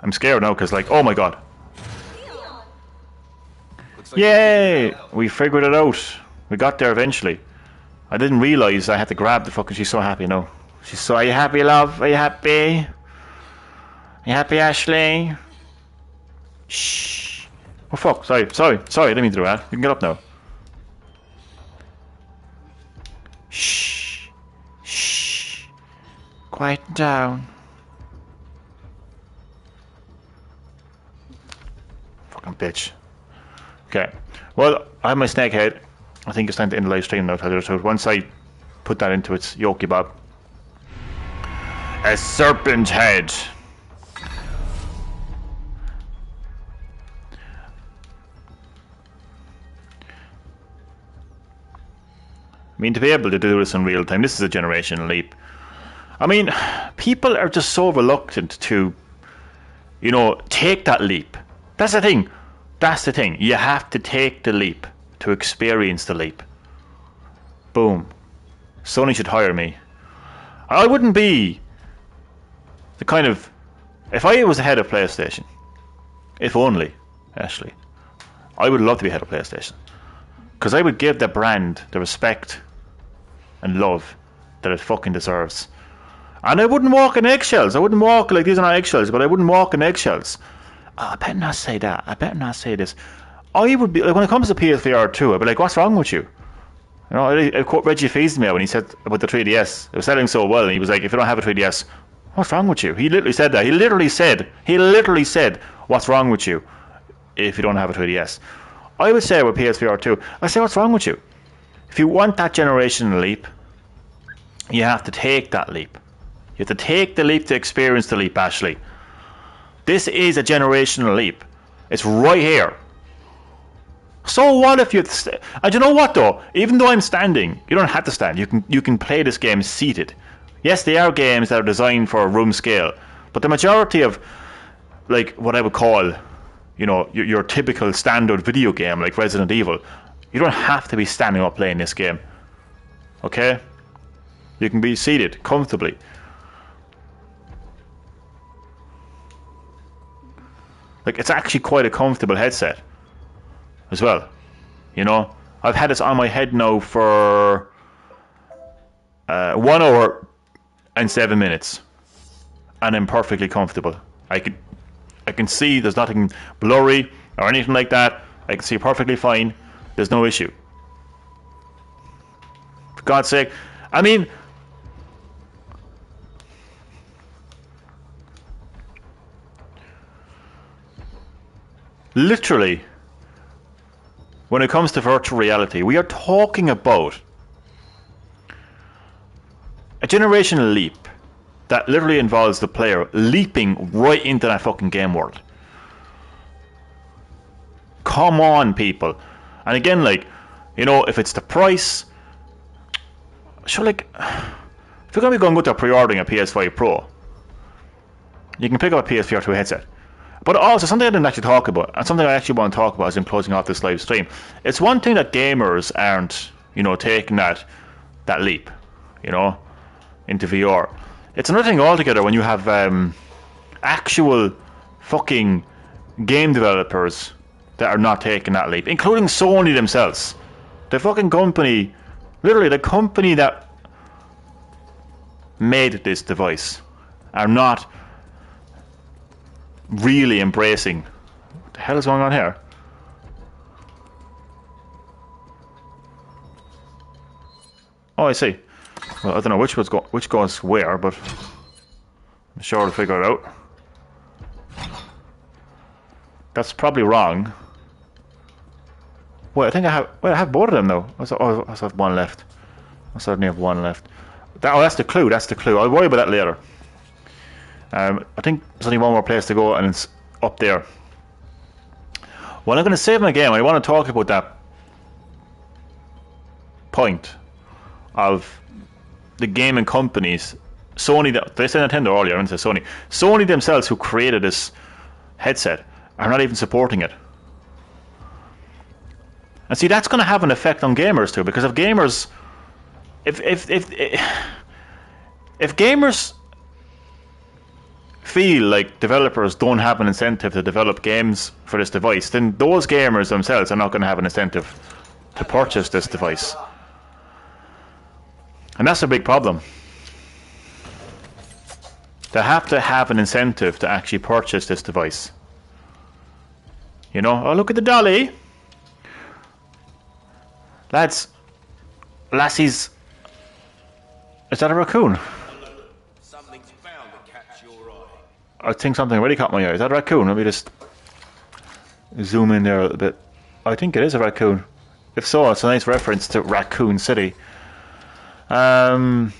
I'm scared now because, like, oh my god. Yay! We figured it out. We got there eventually. I didn't realise I had to grab the fucking... She's so happy now. She's so... Are you happy, love? Are you happy? Are you happy, Ashley? Shh. Oh, fuck. Sorry. I didn't mean to do that. You can get up now. Shh. Shh. Quiet down. Fucking bitch. Okay. Well, I have my snake head. I think it's time to end the live stream now. So once I put that into its yoki bob. A serpent head. I mean, to be able to do this in real time, this is a generational leap. I mean, people are just so reluctant to, you know, take that leap. That's the thing. That's the thing. You have to take the leap to experience the leap. Boom. Sony should hire me. I wouldn't be the kind of... If I was the head of PlayStation, if only, Ashley, I would love to be head of PlayStation. Because I would give the brand the respect and love that it fucking deserves. And I wouldn't walk in eggshells. I wouldn't walk like these are not eggshells, but I wouldn't walk in eggshells. I better not say that. I better not say this. I would be like, when it comes to PSVR 2, I'd be like, what's wrong with you? You know, I quote Reggie Fils-Aimé when he said about the 3DS. It was selling so well, and he was like, if you don't have a 3DS, what's wrong with you? He literally said that. He literally said, what's wrong with you if you don't have a 3DS? I would say with PSVR 2, I say, what's wrong with you? If you want that generational leap, you have to take that leap. You have to take the leap to experience the leap, Ashley. This is a generational leap. It's right here. So what if you... And you know what though? Even though I'm standing, you don't have to stand. You can play this game seated. Yes, they are games that are designed for a room scale. But the majority of, like, what I would call, you know, your typical standard video game, like Resident Evil, you don't have to be standing up playing this game. Okay? You can be seated comfortably. Like, it's actually quite a comfortable headset as well. You know, I've had this on my head now for 1 hour and 7 minutes, and I'm perfectly comfortable. I can see there's nothing blurry or anything like that. I can see perfectly fine. There's no issue. For God's sake, I mean, literally, when it comes to virtual reality, we are talking about a generational leap that literally involves the player leaping right into that fucking game world. Come on, people. And again, like, you know, if it's the price, sure, like, if you're going to be going to pre-ordering a PS5 Pro, you can pick up a PSVR 2 headset. But also, something I didn't actually talk about, and something I actually want to talk about as I'm closing off this live stream. It's one thing that gamers aren't, you know, taking that leap, you know, into VR. It's another thing altogether when you have actual fucking game developers that are not taking that leap, including Sony themselves. The fucking company, literally the company that made this device, are not really embracing. What the hell is going on here? Oh, I see. Well, I don't know which goes where, but I'm sure I'll figure it out. That's probably wrong. Wait, I think I have both of them though. I also have one left. I certainly have one left. That's the clue. That's the clue. I'll worry about that later. I think there's only one more place to go, and it's up there. Well, I'm going to save my game. I want to talk about that point of the gaming companies. Sony, they said Nintendo earlier, I didn't say Sony. Sony themselves, who created this headset, are not even supporting it. And see, that's going to have an effect on gamers too, because if gamers, if gamers feel like developers don't have an incentive to develop games for this device, then those gamers themselves are not going to have an incentive to purchase this device. And that's a big problem. They have to have an incentive to actually purchase this device. You know, oh, look at the dolly. Lads, lassies. Is that a raccoon? Something's bound to catch your eye. I think something already caught my eye. Is that a raccoon? Let me just zoom in there a little bit. I think it is a raccoon. If so, it's a nice reference to Raccoon City. Let me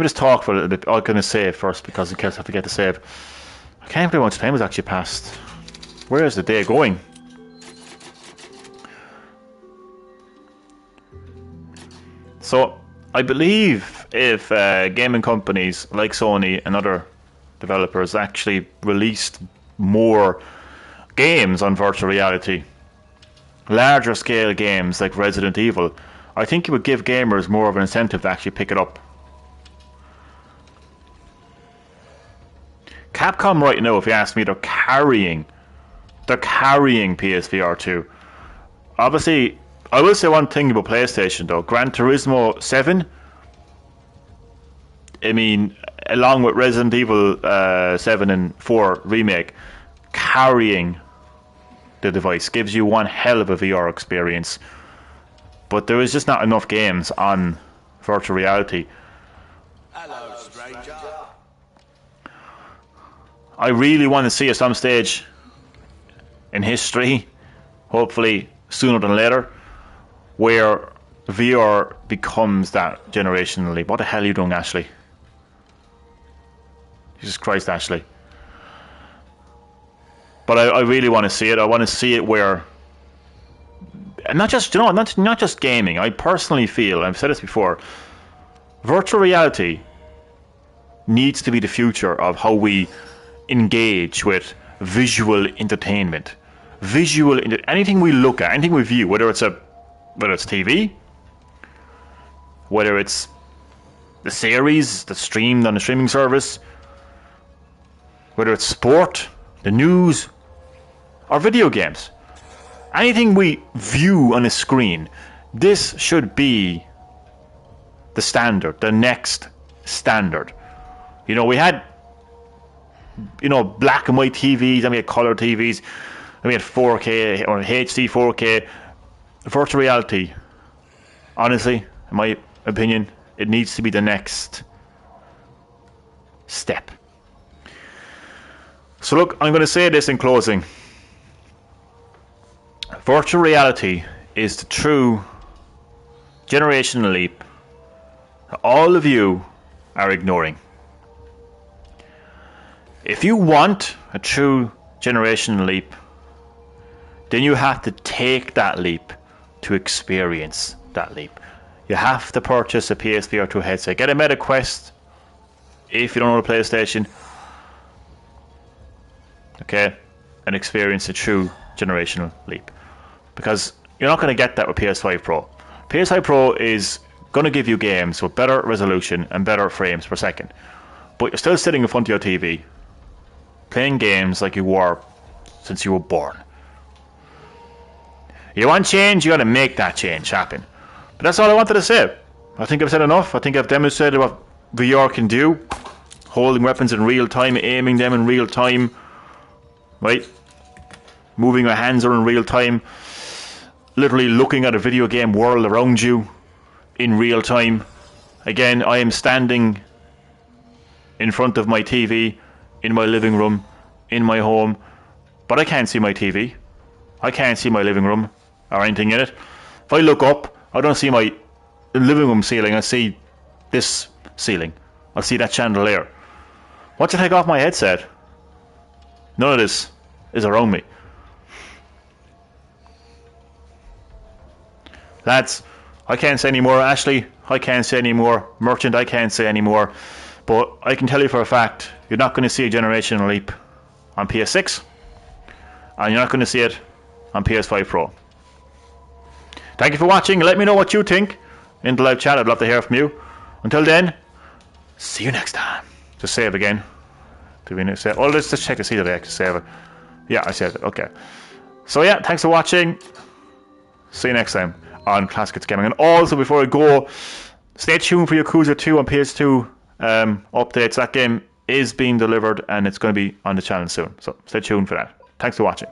just talk for a little bit. I'm going to save first because in case I forget to save. I can't believe how much time has actually passed. Where is the day going? So, I believe if gaming companies like Sony and other developers actually released more games on virtual reality, larger scale games like Resident Evil, I think it would give gamers more of an incentive to actually pick it up. Capcom right now, if you ask me, they're carrying PSVR 2. Obviously, I will say one thing about PlayStation though. Gran Turismo 7, I mean, along with Resident Evil 7 and 4 remake, carrying the device gives you one hell of a VR experience. But there is just not enough games on virtual reality. Hello, stranger. I really want to see at some stage in history, hopefully sooner than later, where VR becomes that generational leap. What the hell are you doing, Ashley? Jesus Christ, Ashley. But I really want to see it. I want to see it where, and not just, you know, not just gaming. I personally feel, I've said this before, virtual reality needs to be the future of how we engage with visual entertainment. Anything we look at, anything we view, whether it's TV, whether it's the series that's streamed on the streaming service, whether it's sport, the news, or video games. Anything we view on a screen, this should be the standard, the next standard. You know, we had, you know, black and white TVs, and we had color TVs, and we had 4K or HD 4K. Virtual reality, honestly, in my opinion, it needs to be the next step. So look, I'm going to say this in closing. Virtual reality is the true generational leap that all of you are ignoring. If you want a true generational leap, then you have to take that leap to experience that leap. You have to purchase a PSVR 2 headset. Get a Meta Quest if you don't own a PlayStation. Okay? And experience a true generational leap. Because you're not going to get that with PS5 Pro. PS5 Pro is going to give you games with better resolution and better frames per second. But you're still sitting in front of your TV, playing games like you were since you were born. You want change, you got to make that change happen. But that's all I wanted to say. I think I've said enough. I think I've demonstrated what VR can do. Holding weapons in real time, aiming them in real time. Right? Moving your hands are in real time. Literally looking at a video game world around you in real time. Again, I am standing in front of my TV in my living room, in my home, but I can't see my TV. I can't see my living room or anything in it. If I look up, I don't see my living room ceiling, I see this ceiling. I see that chandelier. Once I take off my headset, none of this is around me. Lads, I can't say any more. Ashley, I can't say any more. Merchant, I can't say any more. But I can tell you for a fact, you're not going to see a generational leap on PS6. And you're not going to see it on PS5 Pro. Thank you for watching. Let me know what you think in the live chat. I'd love to hear from you. Until then, see you next time. Just save again. Do we need to save? Oh, let's just check to see that I actually save it. Yeah, I saved it. Okay. So yeah, thanks for watching. See you next time on Classic Hits Gaming. And also, before I go, stay tuned for Yakuza 2 on PS2 updates. That game is being delivered and it's going to be on the channel soon. So stay tuned for that. Thanks for watching.